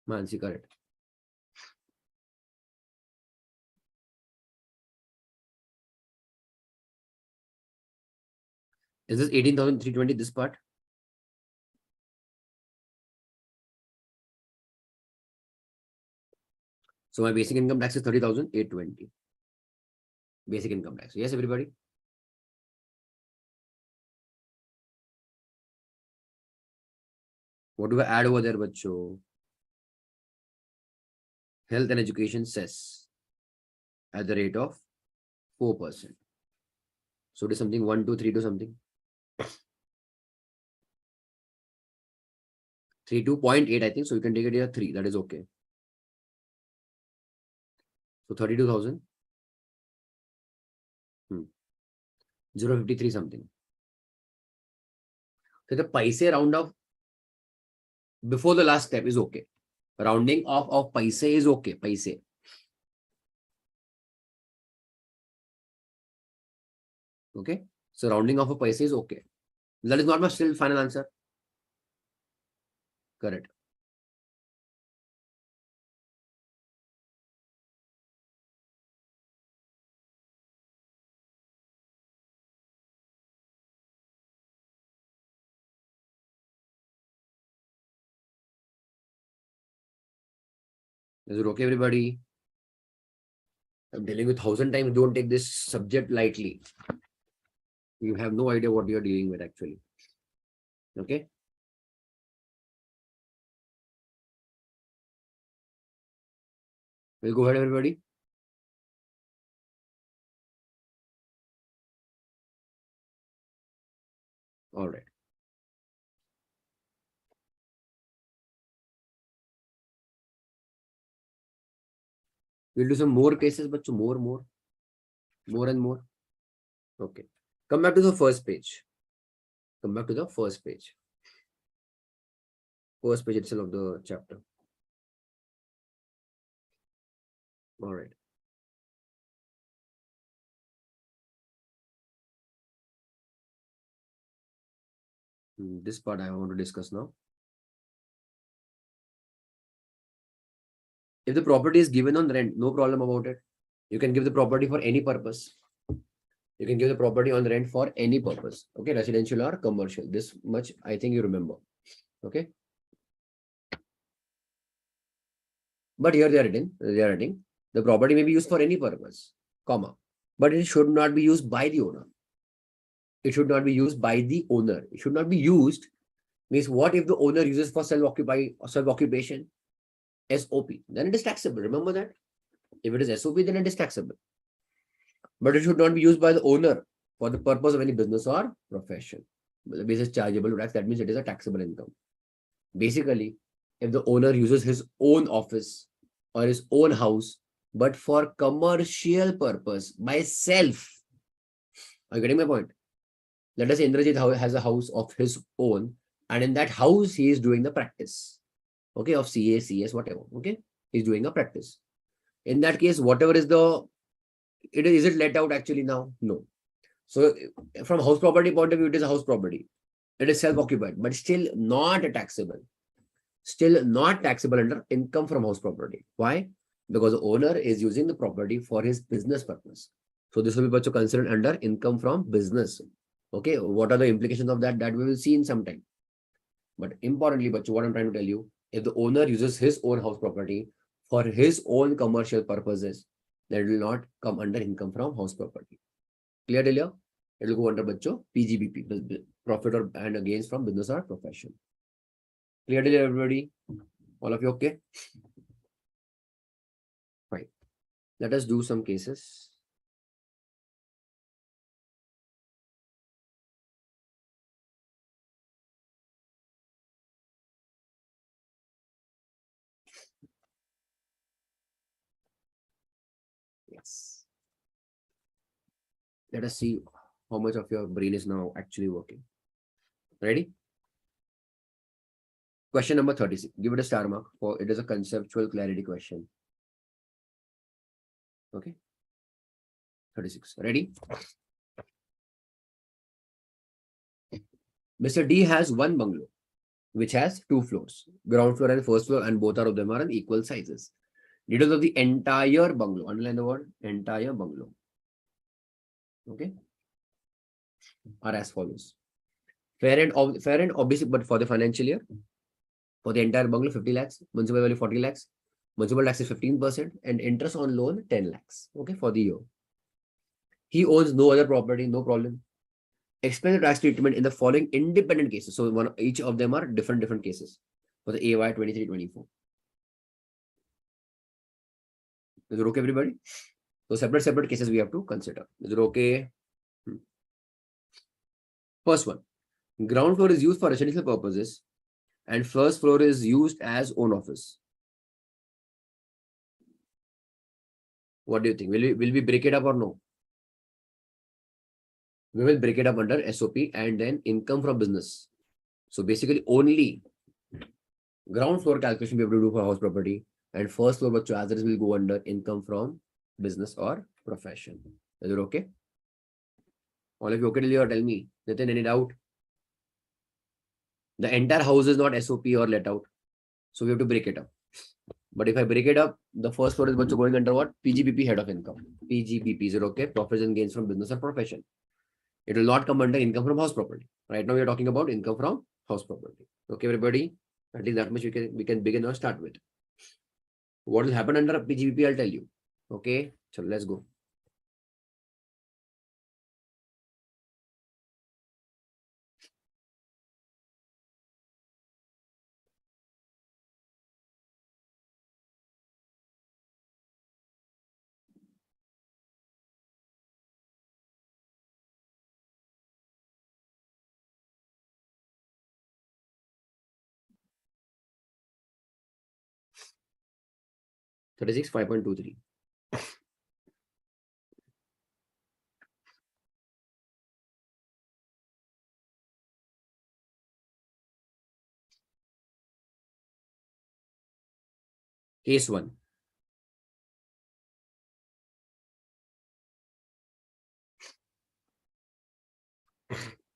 Mansi, correct. Is this 18,320 this part? So my basic income tax is 30,820. Basic income tax. Yes, everybody. What do I add over there, bacho? Health and education cess at the rate of 4%. So it is something 1, 2, 3 to something. 32.8, I think. So you can take it here 3. That is okay. So 32,000. 053 something. So the paise round off before the last step is okay. Rounding off of paise is okay. Paise. Okay. So rounding off of paise is okay. That is not my still final answer. Correct. Is it okay, everybody? I'm dealing with 1,000 times. Don't take this subject lightly. You have no idea what you're dealing with actually. Okay. We'll go ahead, everybody. All right. We'll do some more cases, but more and more. Okay. Come back to the first page. Come back to the first page. First page itself of the chapter. All right. This part I want to discuss now. If the property is given on rent, no problem about it. You can give the property for any purpose. You can give the property on rent for any purpose. Okay, residential or commercial. This much I think you remember. Okay. But here they are writing, the property may be used for any purpose, comma, but it should not be used by the owner. It should not be used by the owner. It should not be used means what if the owner uses for self-occupation, SOP, then it is taxable. Remember that. If it is SOP, then it is taxable. But it should not be used by the owner for the purpose of any business or profession. The basis chargeable tax, that means it is a taxable income. Basically, if the owner uses his own office or his own house, but for commercial purpose by self. Are you getting my point? Let us say Indrajit has a house of his own, and in that house, he is doing the practice. Okay, of CA, CS, whatever. Okay, he's doing a practice. In that case, whatever is is it let out actually now? No. So from house property point of view, it is a house property. It is self-occupied, but still not taxable. Still not taxable under income from house property. Why? Because the owner is using the property for his business purpose. So this will be considered under income from business. Okay, what are the implications of that? That we will see in some time. But importantly, what I'm trying to tell you, if the owner uses his own house property for his own commercial purposes, then it will not come under income from house property. Clear, Delia? It will go under PGBP, profit or and gains from business or profession. Clear, Delia, everybody? All of you okay? Fine. Let us do some cases. Yes. Let us see how much of your brain is now actually working. Ready? Question number 36. Give it a star mark for it is a conceptual clarity question. Okay. 36. Ready? Mr. D has one bungalow which has 2 floors, ground floor and first floor, and both of them are in equal sizes. Details of the entire bungalow. Underline the word entire bungalow. Okay. Are as follows. Fair and obviously, but for the financial year, for the entire bungalow, 50 lakhs, municipal value 40 lakhs, Municipal tax is 15% and interest on loan 10 lakhs. Okay, for the year. He owns no other property, no problem. Explain the tax treatment in the following independent cases. So each of them are different cases for the AY 23-24. Is it okay, everybody? So separate cases we have to consider. Is it okay? First one, ground floor is used for residential purposes and first floor is used as own office. What do you think? Will we break it up or no? We will break it up under SOP and then income from business. So basically only ground floor calculation we have to do for house property and first floor but charges will go under income from business or profession. Is it okay? All of you okay till here? Tell me. Nitin, any doubt? The entire house is not SOP or let out. So we have to break it up. But if I break it up, the first floor is going under what? PGBP, head of income. PGBP, is it okay? Profits and gains from business or profession. It will not come under income from house property. Right now we are talking about income from house property. Okay, everybody? At least that much we can begin or start with. What will happen under PGBP, I'll tell you. Okay, so let's go. $36, 5.23. Case 1.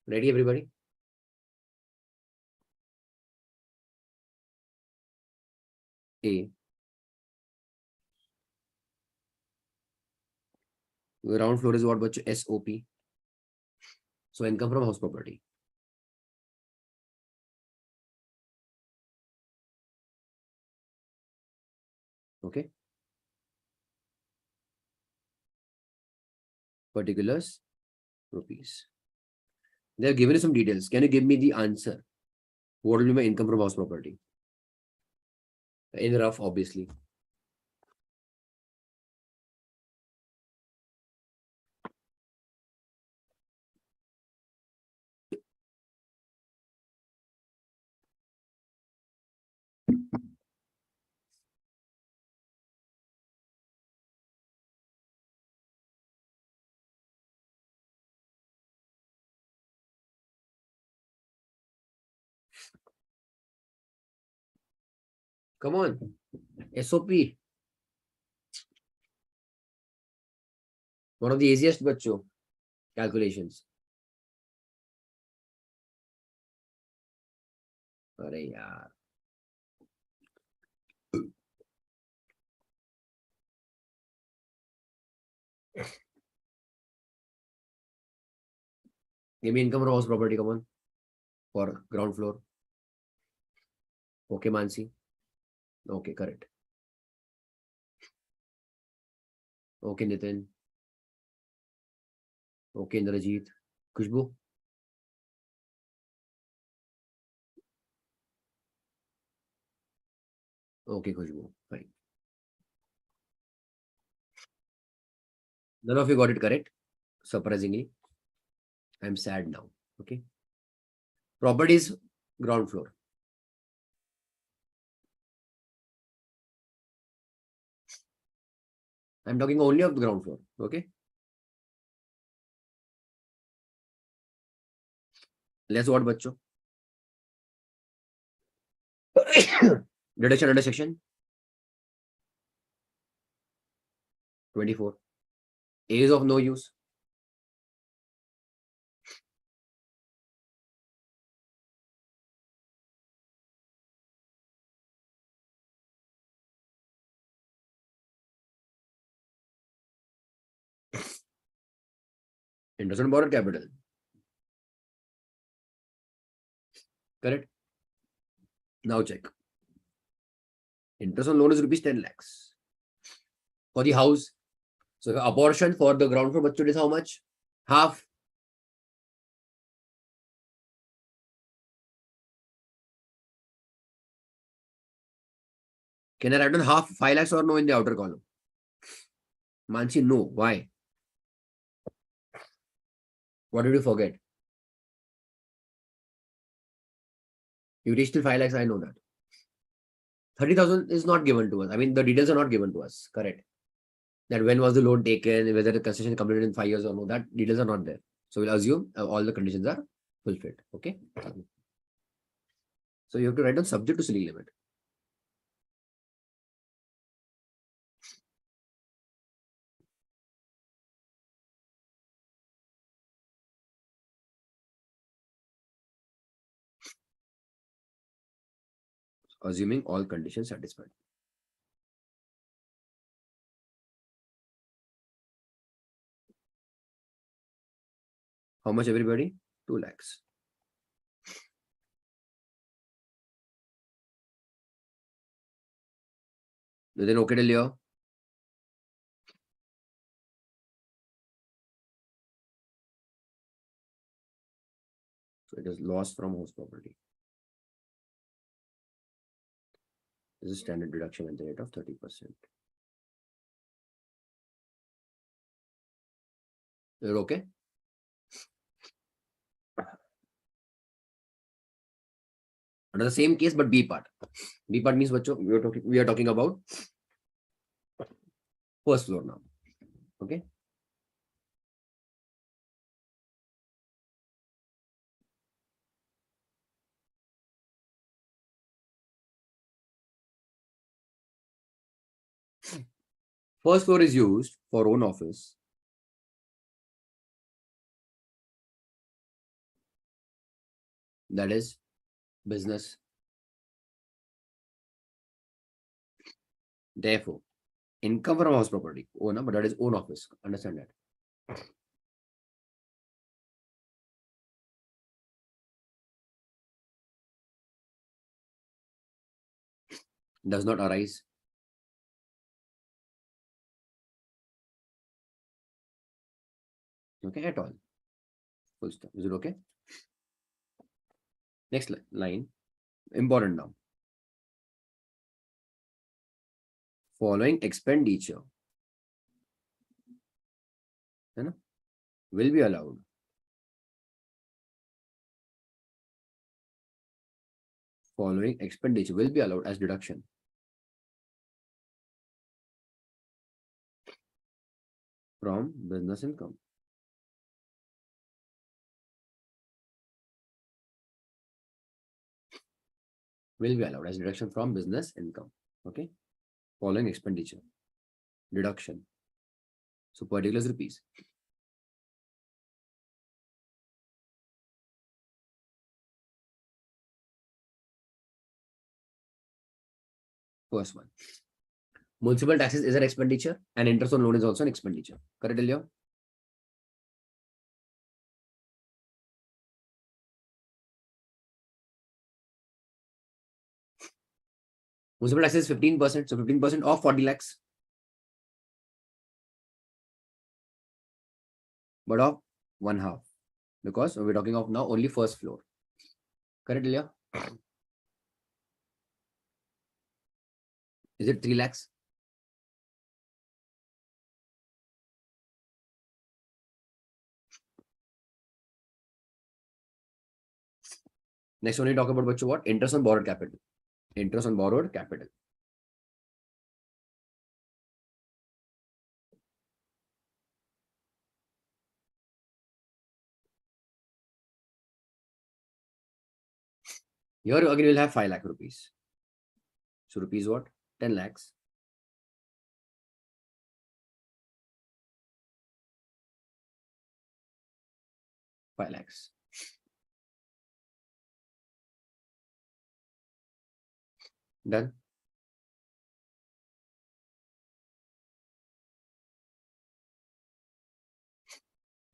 Ready, everybody? A. Ground floor is what? SOP. So income from house property. Okay. Particulars, rupees. They have given you some details. Can you give me the answer? What will be my income from house property? In rough, obviously. Come on. SOP. One of the easiest bachcho calculations. अरे यार. Give me income from house property. Come on. For ground floor. Okay, Mansi. Okay, correct. Okay, Nitin. Okay, Indrajit. Kushbu. Okay, Kushbu. Fine. None of you got it correct. Surprisingly. I'm sad now. Okay. Properties, ground floor. I'm talking only of the ground floor. Okay. Let's what, bachcho? Deduction under section 24. A is of no use. Interest on borrowed capital. Correct. Now check. Interest on loan is rupees 10 lakhs. For the house, so a portion for the ground floor budget is how much? Half. Can I write down half 5 lakhs or no in the outer column? Mansi, no. Why? What did you forget? You reached till 5 lakhs, I know that. 30,000 is not given to us. I mean, the details are not given to us. Correct. That when was the loan taken, whether the construction is completed in 5 years or no, that details are not there. So we'll assume all the conditions are fulfilled. Okay. So you have to write down subject to ceiling limit. Assuming all conditions satisfied. How much, everybody? 2 lakhs. Then okay till here. So it is loss from house property. This is standard deduction at the rate of 30%. You're okay? Under the same case, but B part. B part means we are talking about first floor now. Okay. First floor is used for own office. That is business. Therefore, income from house property, owner, but that is own office. Understand that. Does not arise. Okay, at all. Full stop. Is it okay? Next line. Important now. Following expenditure will be allowed. Following expenditure will be allowed as deduction from business income. Will be allowed as deduction from business income. Okay. Following expenditure. Deduction. So particulars rupees. First one. Municipal taxes is an expenditure and interest on loan is also an expenditure. Correct, Ilya? Municipal taxes is 15%. So 15% of 40 lakhs. But of 1/2. Because we're talking of now only first floor. Correct, Ilya? Is it 3 lakhs? Next one we talk about what? Interest on borrowed capital. Interest on borrowed capital. Here again we'll have 5 lakh rupees. So rupees what? 10 lakhs. Five lakhs. Done.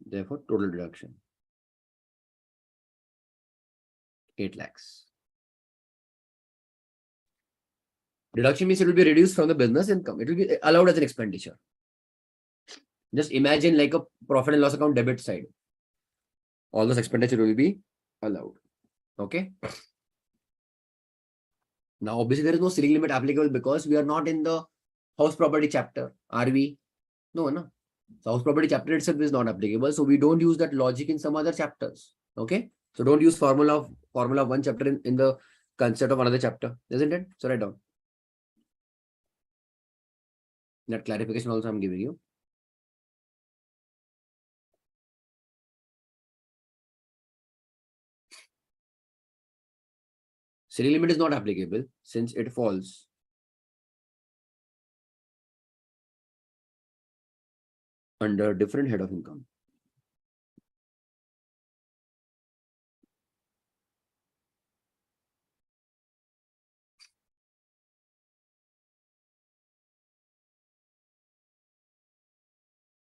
Therefore, total deduction 8 lakhs. Deduction means it will be reduced from the business income. It will be allowed as an expenditure. Just imagine like a profit and loss account debit side. All those expenditure will be allowed. Okay. Now, obviously, there is no ceiling limit applicable because we are not in the house property chapter. Are we? No, no. The house property chapter itself is not applicable. So we don't use that logic in some other chapters. Okay. So don't use formula of one chapter in the concept of another chapter, isn't it? So write down. That clarification also I'm giving you. Ceiling limit is not applicable since it falls under different head of income.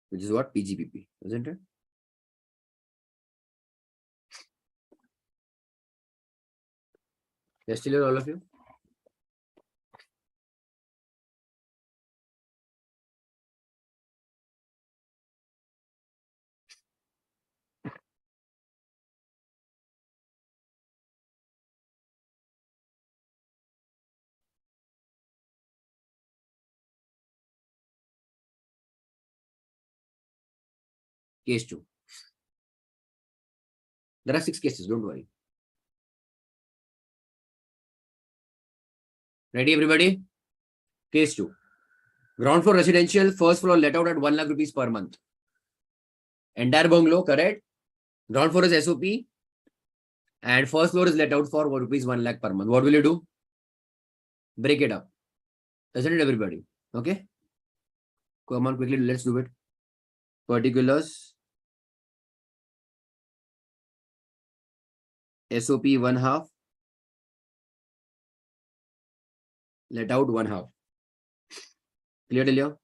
Which is what? PGPP, isn't it? Yes, still here, all of you? Case 2. There are 6 cases, don't worry. Ready, everybody? Case 2. Ground floor residential, first floor let out at 1 lakh rupees per month. Entire bungalow, correct? Ground floor is SOP. And first floor is let out for rupees 1 lakh per month. What will you do? Break it up. Isn't it, everybody? Okay. Come on, quickly, let's do it. Particulars. SOP 1/2. Let out 1/2. Clear till here?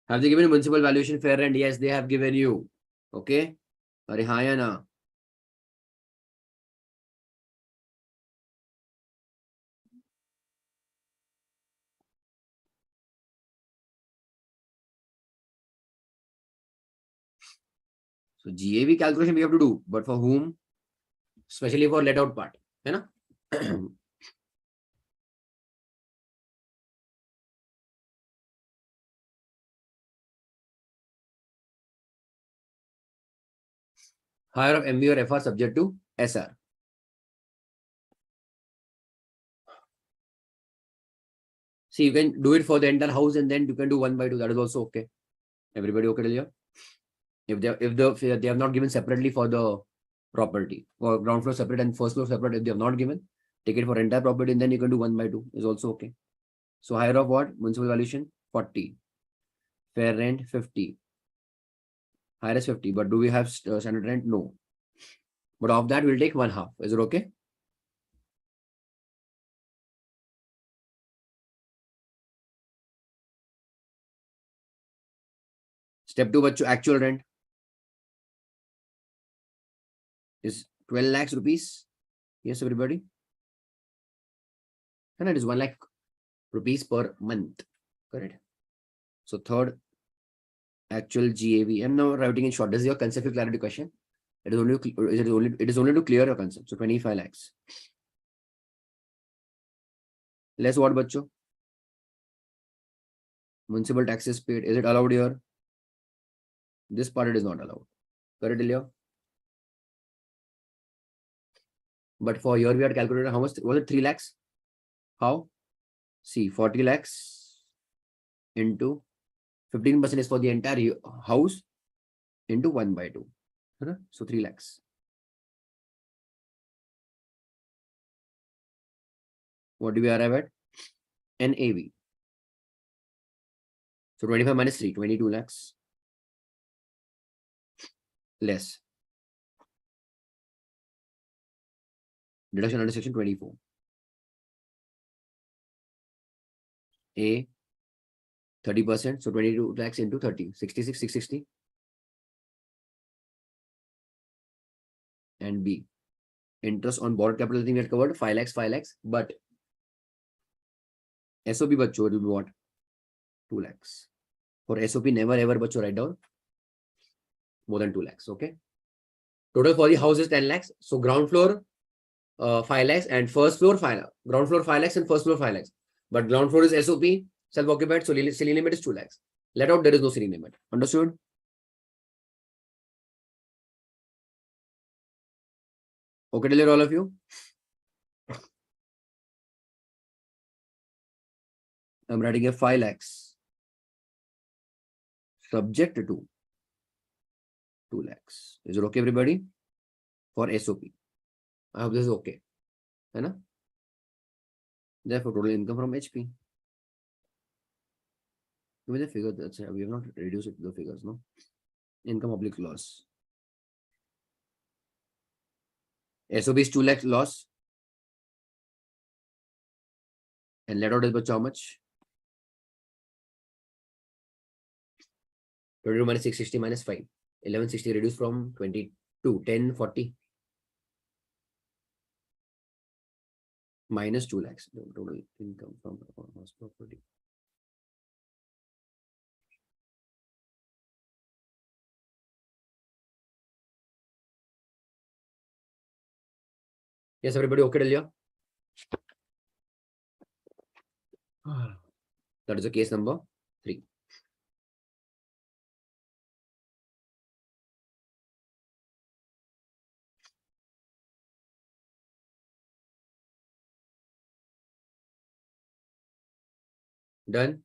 Have they given municipal valuation fair rent? Yes, they have given you. Okay. Arihayana. So GAV calculation we have to do, but for whom? Especially for let out part. है ना? Hire of MV or FR subject to SR. See, you can do it for the entire house and then you can do 1 by 2. That is also okay. Everybody okay till here? If they have not given separately for the property, for ground floor separate and first floor separate, if they have not given, take it for entire property and then you can do 1 by 2 is also okay. So higher of what? Municipal valuation 40. Fair rent 50. Higher is 50. But do we have standard rent? No. But of that we'll take 1/2. Is it okay? Step 2, bachcho, actual rent is 12 lakhs rupees. Yes, everybody. And it is 1 lakh rupees per month. Correct. So third, actual GAV. I'm now writing in short. This is your conceptual clarity question. It is only to clear your concept. So 25 lakhs. Less what, bachcho? Municipal taxes paid. Is it allowed here? This part it is not allowed. Correct, Ilya? But for here we had calculated how much was it? 3 lakhs. How? See, 40 lakhs into 15% is for the entire house into 1 by 2. So 3 lakhs. What do we arrive at? NAV. So 25 minus 3, 22 lakhs. Less. Deduction under section 24. A 30%. So 22 lakhs into 30. 66, 660. And B. Interest on borrowed capital thing we had covered 5 lakhs, 5 lakhs. But SOP बच्चों, it will be what? 2 lakhs. For SOP, never ever बच्चों write down more than 2 lakhs. Okay. Total for the house is 10 lakhs. So ground floor 5 lakhs and first floor 5 lakhs. Ground floor 5 lakhs and first floor 5 lakhs. But ground floor is SOP, self-occupied. So ceiling limit is 2 lakhs. Let out, there is no ceiling limit. Understood? Okay, till here, all of you? I'm writing a 5 lakhs. Subject to 2 lakhs. Is it okay, everybody? For SOP. I hope this is okay. Right? Therefore, total income from HP. Give me the figure. That's we have not reduced it to the figures, no? Income oblique loss. SOP is 2 lakhs loss. And let out is how much? 22 minus 660 minus 5. 1160 reduced from 22. 1040. Minus 2 lakhs. Total income from house property. Yes, everybody okay, Delia? That is the case number 3. Done.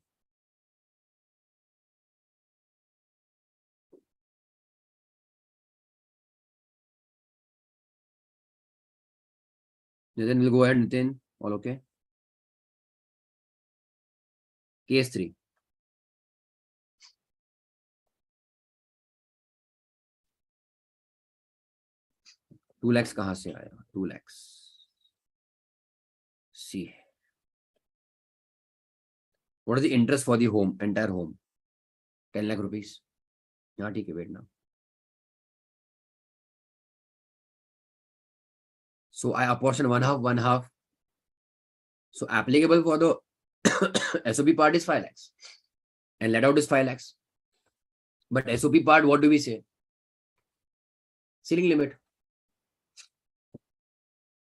Then we'll go ahead, Nitin. All okay? Case 3. Two lakhs कहाँ से आया? 2 lakhs. See. What is the interest for the home, entire home? 10 lakh rupees. Yeah, ठीक है, wait now. So I apportion one half. So applicable for the SOP part is 5 lakhs. And let out is 5 lakhs. But SOP part, what do we say? Ceiling limit.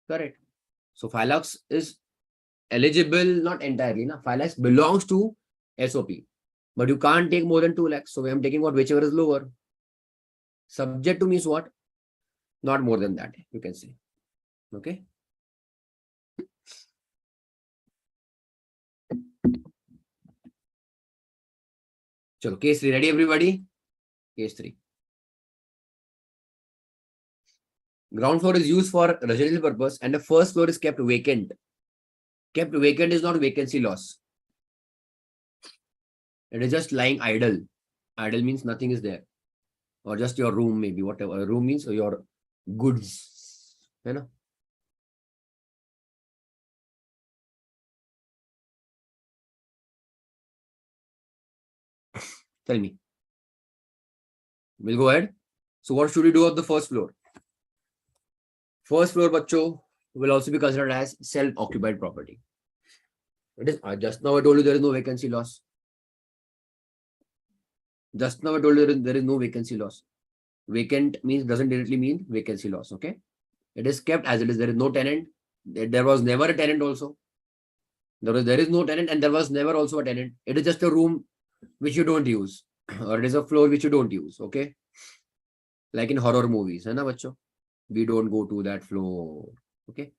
Correct. So 5 lakhs is eligible, not entirely. Na? 5 lakhs belongs to SOP. But you can't take more than 2 lakhs. So I am taking what? Whichever is lower. Subject to means what? Not more than that, you can say. Okay. So case 3, ready everybody? Case 3. Ground floor is used for residential purpose and the first floor is kept vacant. Kept vacant is not vacancy loss. It is just lying idle. Idle means nothing is there. Or just your room, maybe, whatever. A room means your goods. You know? Tell me. We'll go ahead. So what should we do of the first floor? First floor, bacho, will also be considered as self-occupied property. It is just now I told you there is no vacancy loss. Just now I told you there is no vacancy loss. Vacant means doesn't directly mean vacancy loss. Okay. It is kept as it is. There is no tenant. There was never a tenant also. There is no tenant and there was never also a tenant. It is just a room which you don't use. Or it is a floor which you don't use. Okay. Like in horror movies. Hai na, bacho? We don't go to that floor. Okay.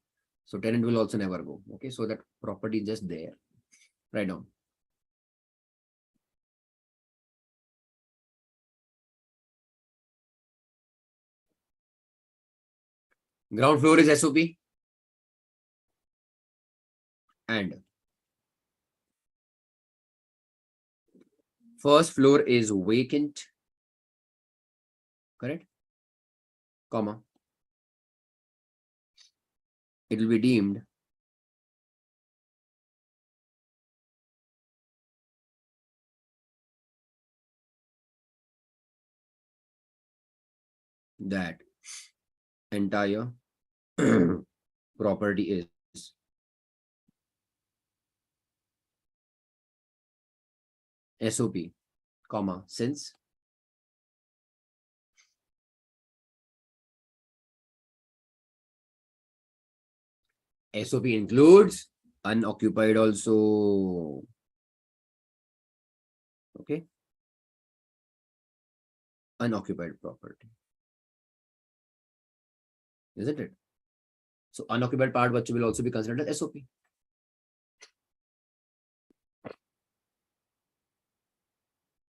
So tenant will also never go. Okay. So that property is just there. Write down. Ground floor is SOP. And first floor is vacant. Correct? Comma. It will be deemed that entire property is SOP, comma, since SOP includes unoccupied also. Okay. Unoccupied property. Isn't it? So unoccupied part which will also be considered as SOP.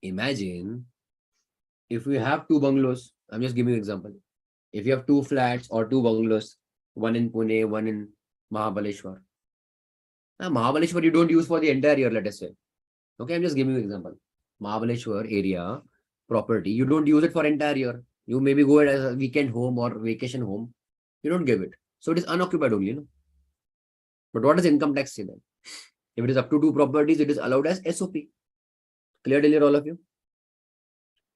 Imagine if we have two bungalows. I'm just giving you an example. If you have two flats or two bungalows, one in Pune, one in Mahabaleshwar. Now, Mahabaleshwar you don't use for the entire year, let us say. Okay, I'm just giving you an example. Mahabaleshwar area property, you don't use it for entire year. You maybe go it as a weekend home or vacation home. You don't give it. So it is unoccupied only, no? But what does income tax say then? If it is up to two properties, it is allowed as SOP. Clear till here, all of you?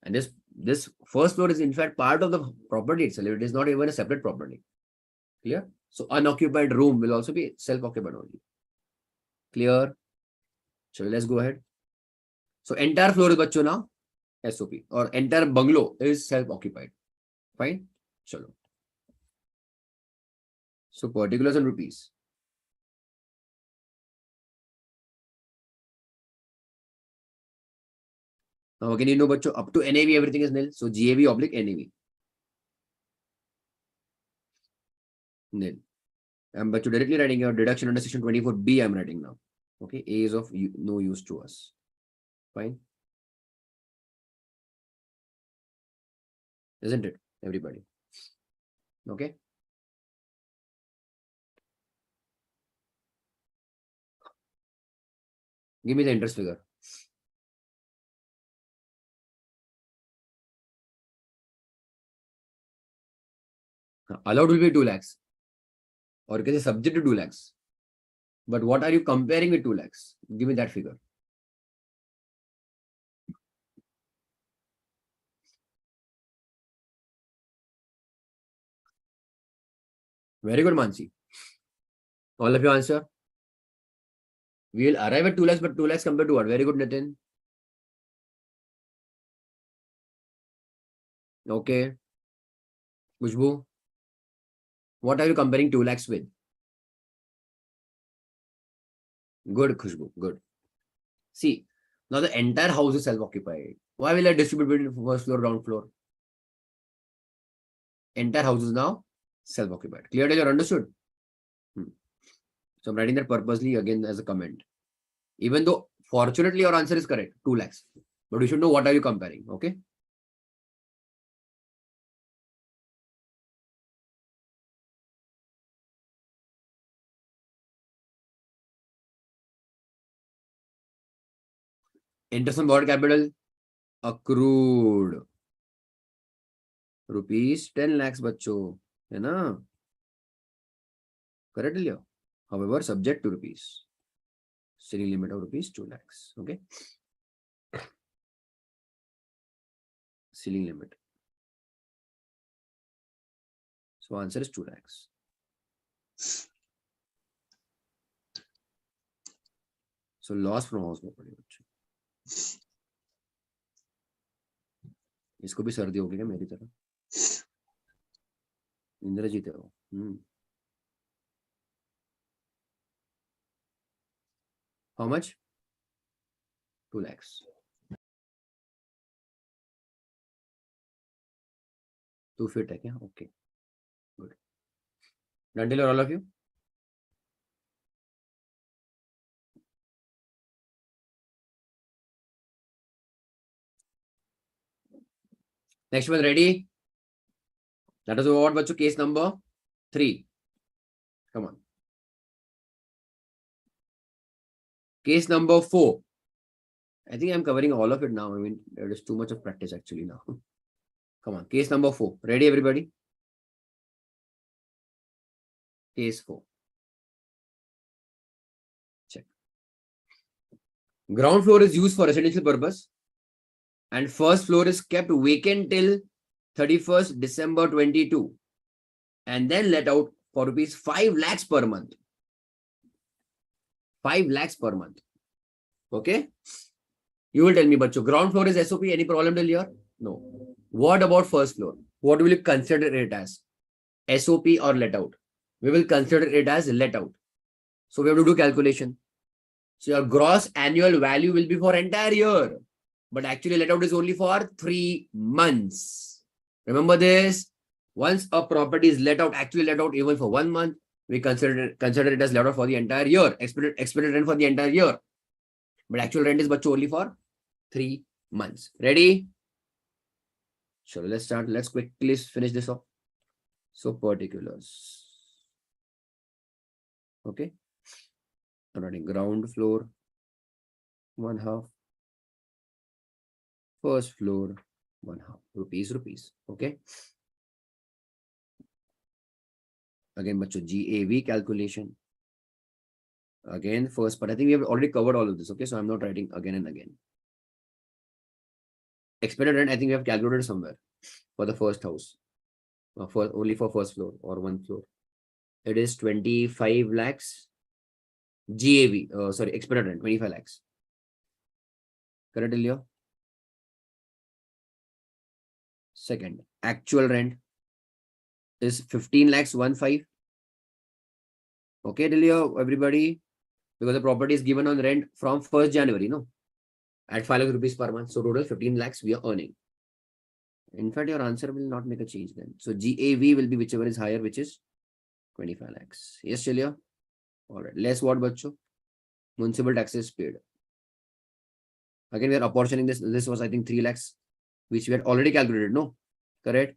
And this first floor is in fact part of the property itself. It is not even a separate property. Clear? So unoccupied room will also be self-occupied only. Clear? So let's go ahead. So entire floor is bacho now SOP or entire bungalow is self-occupied. Fine? Chalo. So particulars and rupees. Now again, you know, bacho, up to NAV everything is nil. So GAV oblique NAV. Nil. I'm bacho directly writing your deduction under section 24B. I'm writing now. Okay, A is of no use to us. Fine. Isn't it, everybody? Okay. Give me the interest figure. Allowed will be 2 lakhs. Or you can say subject to 2 lakhs. But what are you comparing with 2 lakhs? Give me that figure. Very good, Mansi. All of you answer. We will arrive at 2 lakhs, but 2 lakhs compared to what? Very good, Nitin. Okay. Khushbu, what are you comparing 2 lakhs with? Good, Khushbu. Good. See, now the entire house is self-occupied. Why will I distribute between first floor, ground floor? Entire house is now self-occupied. Clear till you're understood? So I'm writing that purposely again as a comment. Even though fortunately your answer is correct, 2 lakhs. But you should know what are you comparing, okay? Interest on borrowed capital accrued rupees 10 lakhs बच्चों है ना correct Leo however subject to rupees ceiling limit of rupees 2 lakhs okay ceiling limit so answer is 2 lakhs so loss from house property बच्चों इसको भी सर्दी होगी क्या मेरी तरह इंद्रजीत है वो how much 2 lakhs 2 feet है क्या okay good done till all of you next one ready that is what bachcho case number 3 come on case number 4 I think I'm covering all of it now. I mean, there is too much of practice actually now. Come on, case number 4. Ready, everybody? Case 4. Check. Ground floor is used for residential purpose and first floor is kept vacant till 31st December 22 and then let out for rupees 5 lakhs per month. 5 lakhs per month. Okay? You will tell me, bacho, ground floor is SOP. Any problem till here? No. What about first floor? What will you consider it as? SOP or let out? We will consider it as let out. So we have to do calculation. So your gross annual value will be for entire year. But actually let out is only for 3 months. Remember this. Once a property is let out, actually let out even for 1 month, we consider it as let out for the entire year. Expected rent for the entire year. But actual rent is only for 3 months. Ready? Sure, let's start. Let's quickly finish this off. So particulars. Okay. I'm writing ground floor, 1/2. First floor, 1/2. Rupees. Okay. Again, bacho, GAV calculation. Again, first, but I think we have already covered all of this. Okay, so I'm not writing again and again. Expected rent, I think we have calculated somewhere for the first house, only for first floor or 1 floor. It is 25 lakhs. GAV, sorry, expected rent, 25 lakhs. Correct, Ilya? Second, actual rent is 15 lakhs 15. Okay, Ilya, everybody, because the property is given on rent from 1st January, no? At 5 lakh rupees per month. So total 15 lakhs we are earning. In fact, your answer will not make a change then. So GAV will be whichever is higher, which is 25 lakhs. Yes, Chalia? All right. Less what, bacho? Municipal taxes paid. Again, we are apportioning this. This was, I think, 3 lakhs, which we had already calculated, no? Correct?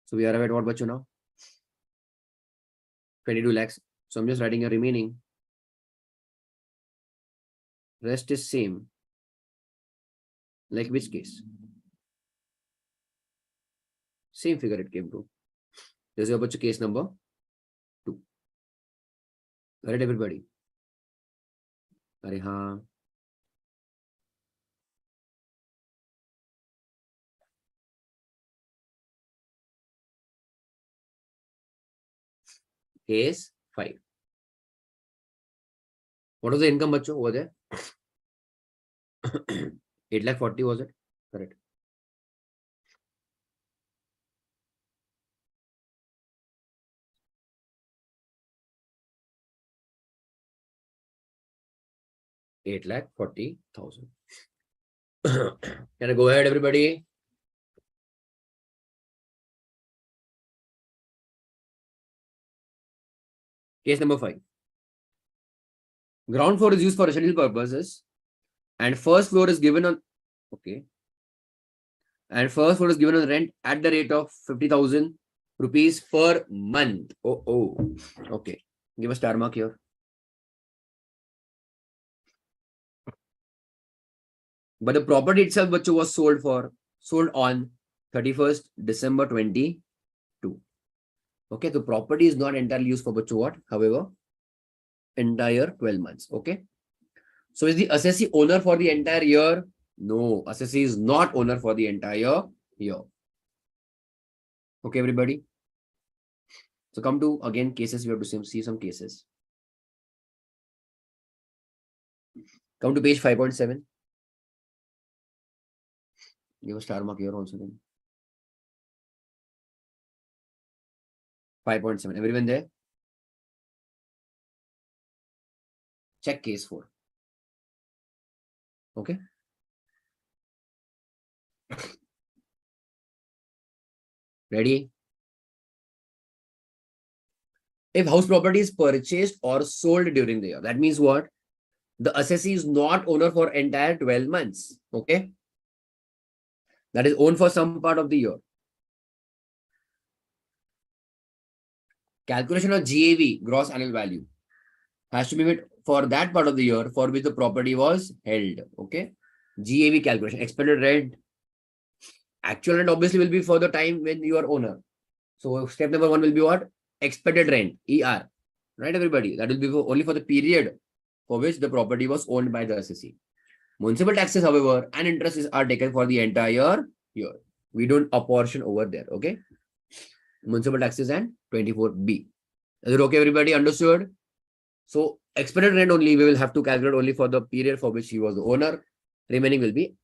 So we are at what, bacho, now? 22 lakhs. So I'm just writing your remaining. Rest is same. Like which case? Same figure it came to. This is about case number 2. Correct, everybody? Haan. Case 5. What was the income, bacho, over there? 8 lakh 40 was it? Correct. $8,40,000. Can I go ahead, everybody? Case number 5. Ground floor is used for residential purposes, and first floor is given on and first floor is given on rent at the rate of 50,000 rupees per month. Okay. Give a star mark here. But the property itself, bacho, was sold on 31st December 22. Okay, the property is not entirely used for bacho what? However, entire 12 months. Okay. So is the assessee owner for the entire year? No, assessee is not owner for the entire year. Okay, everybody. So come to again cases. We have to see some cases. Come to page 5.7. Give a star mark here also then. 5.7. Everyone there? Check case 4. Okay. Ready? If house property is purchased or sold during the year, that means what? The assessee is not owner for entire 12 months. Okay. That is owned for some part of the year. Calculation of GAV, gross annual value, has to be made for that part of the year for which the property was held. Okay. GAV calculation, expected rent. Actual rent obviously will be for the time when you are owner. So step number 1 will be what? Expected rent, ER. Right, everybody? That will be only for the period for which the property was owned by the assessee. Municipal taxes, however, and interests are taken for the entire year. We don't apportion over there. Okay. Municipal taxes and 24B. Is it okay, everybody? Understood? So expected rent only we will have to calculate only for the period for which he was the owner. Remaining will be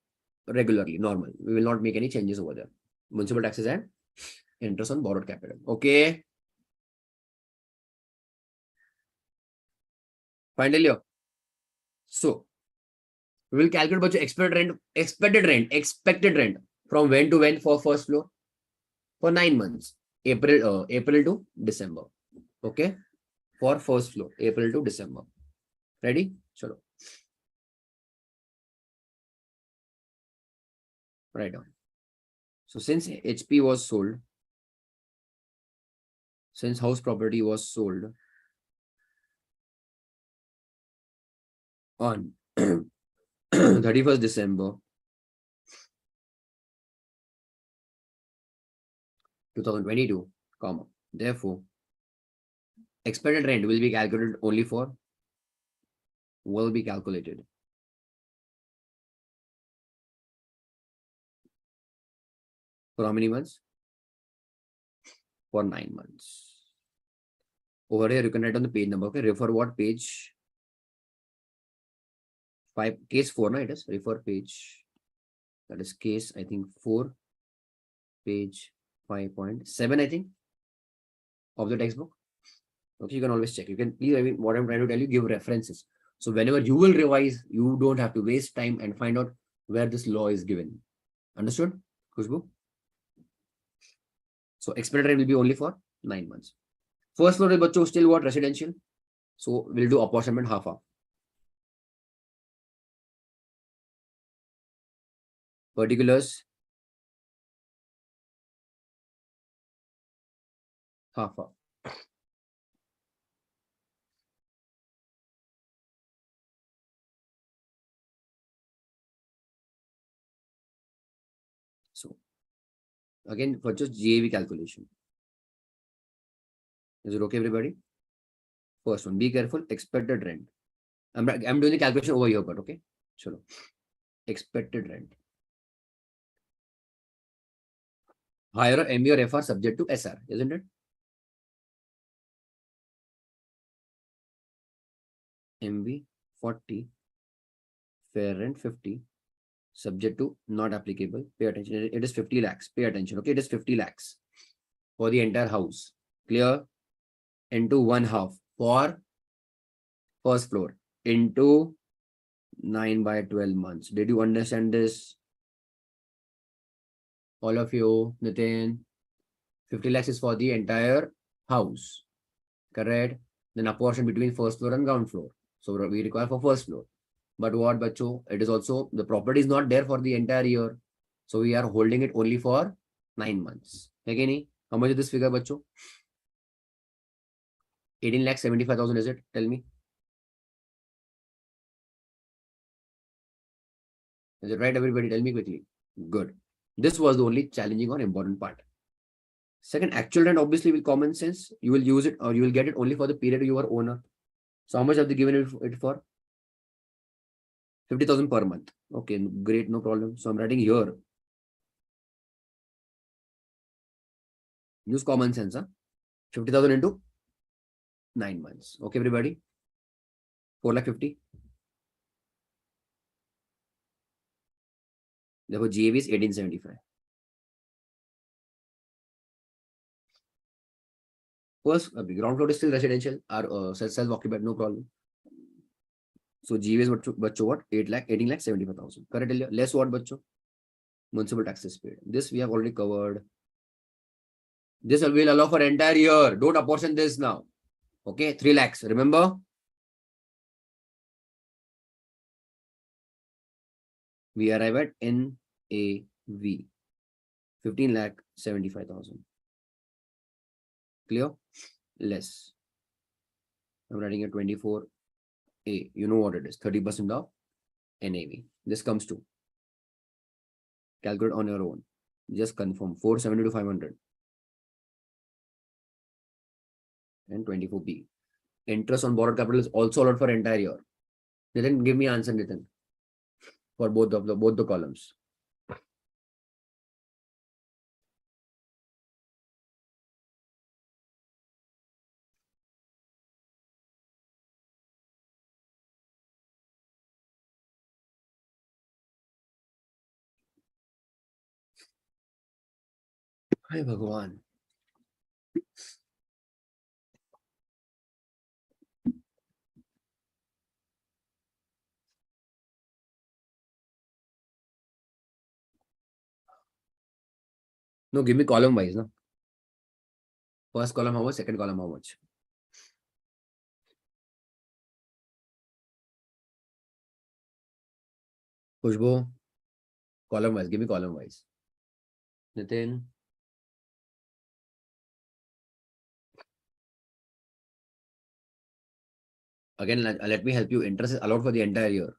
regularly, normal. We will not make any changes over there. Municipal taxes and interest on borrowed capital. Okay. Finally, so we will calculate about expected rent from when to when for first floor for 9 months. April to December. Okay. For first floor, April to December. Ready? Chalo. Write down. So since HP was sold, since house property was sold on 31st December 2022, comma, therefore, expected rent will be calculated only for will be calculated for how many months? For 9 months. Over here, you can write on the page number. Okay, refer what page? 5, case 4, no, it is refer page. That is case, I think 4, page 5.7, I think, of the textbook. Okay, you can always check. You can please, I mean, what I'm trying to tell you, give references. So whenever you will revise, you don't have to waste time and find out where this law is given. Understood, Khushbu? So expected rent will be only for 9 months. First floor is still what? Residential. So we'll do apportionment half-half. Particulars, half-half. So again, for just GAV calculation. Is it okay, everybody? First one, be careful, expected rent. I'm doing the calculation over here, but okay. Chalo. Expected rent. Higher MB or FR subject to SR, isn't it? MB 40, fair rent 50, subject to not applicable. Pay attention. It is 50 lakhs. Pay attention. Okay, it is 50 lakhs for the entire house. Clear? Into 1/2 for first floor into 9 by 12 months. Did you understand this? All of you, Nitin. 50 lakhs is for the entire house. Correct? Then apportion between first floor and ground floor. So we require for first floor. But what, bacho? It is also, the property is not there for the entire year. So we are holding it only for 9 months. Okay, how much is this figure, bacho? 18,75,000 is it? Tell me. Is it right, everybody? Tell me quickly. Good. This was the only challenging or important part. Second, actual rent obviously with common sense. You will use it or you will get it only for the period you are owner. So how much have they given it for? 50,000 per month. Okay, great, no problem. So I'm writing here. Use common sense, huh? 50,000 into 9 months. Okay, everybody. 4,50,000. Therefore, GAV is 1875. First, ground floor is still residential or self-occupied, no problem. So GAV is what? 18,75,000. Correct? Less what, bacho? Municipal taxes paid. This we have already covered. This will allow for entire year. Don't apportion this now. Okay, 3 lakhs. Remember? We arrive at NAV. 15,75,000. Clear? Less. I'm writing a 24A. You know what it is. 30% of NAV. This comes to calculate on your own. Just confirm 470 to 500. And 24B. Interest on borrowed capital is also allowed for entire year. Nitin, give me answer, Nitin, for both the columns. Hi Bhagwan. No, give me column wise. No, first column how much, second column how much. Khushbu, column wise. Give me column wise. Nitin. Again, let me help you. Interest is allowed for the entire year.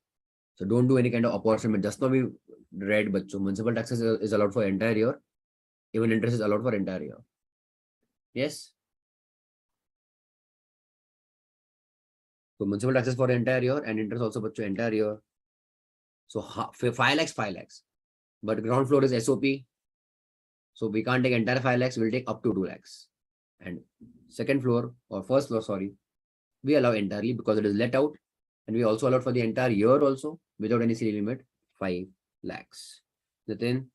So don't do any kind of apportionment. Just now we read, but so municipal taxes is allowed for entire year. Even interest is allowed for entire year. Yes. So municipal taxes for entire year and interest also for entire year. So 5 lakhs, 5 lakhs. But ground floor is SOP. So we can't take entire 5 lakhs. We'll take up to 2 lakhs. And second floor or first floor, sorry, we allow entirely because it is let out. And we also allowed for the entire year also without any ceiling limit, 5 lakhs. Nitin.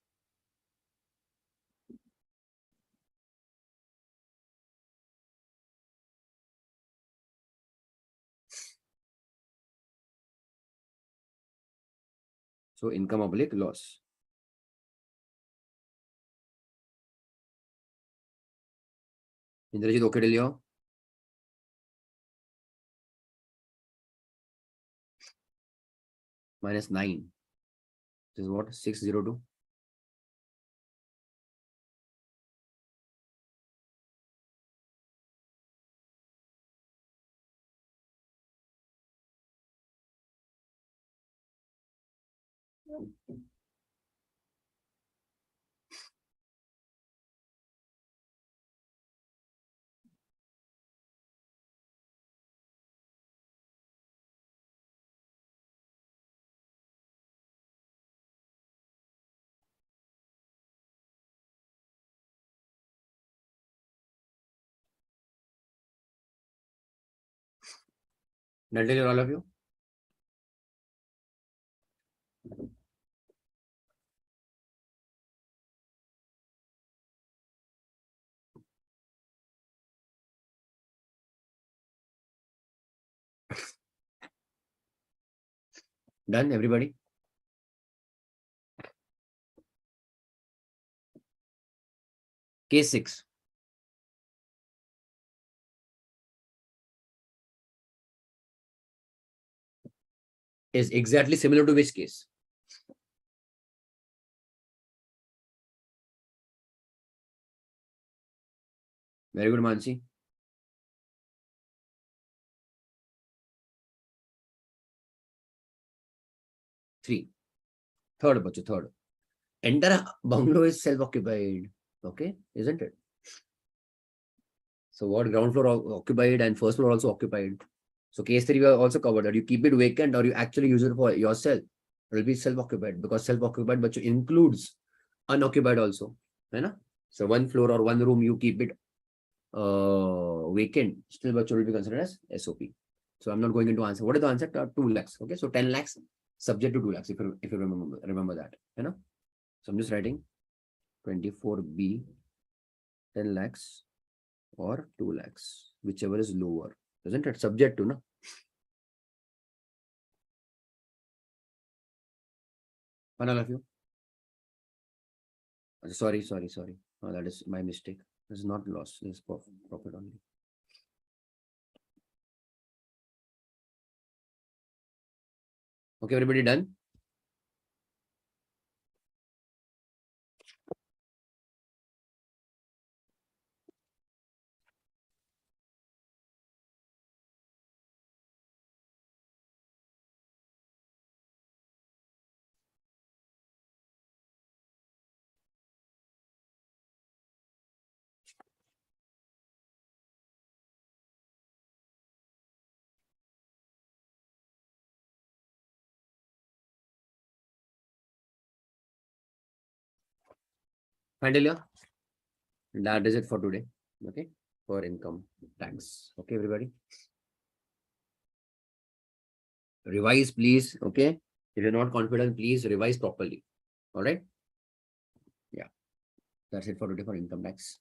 So income oblique loss. Indrajit, okay till you? Minus 9. This is what? 602. Done till all of you? Done, everybody? Case 6. Is exactly similar to which case? Very good, Mansi. 3. Third, bacho, third. Entire bungalow is self-occupied. Okay, isn't it? So what ground floor occupied and first floor also occupied. So case 3 we also covered that you keep it vacant or you actually use it for yourself. It will be self-occupied because self-occupied but includes unoccupied also. Right? So one floor or one room you keep it vacant, still bacho will be considered as SOP. So I'm not going into answer. What is the answer? 2 lakhs. Okay, so 10 lakhs subject to 2 lakhs if you remember that. So I'm just writing 24B 10 lakhs or 2 lakhs, whichever is lower, isn't it? Subject to, no? One all of you. Sorry. Oh, that is my mistake. This is not loss. This is profit only. Okay, everybody done? Finally, that is it for today. Okay, for income tax. Okay, everybody. Revise, please. Okay. If you're not confident, please revise properly. All right. Yeah. That's it for today for income tax.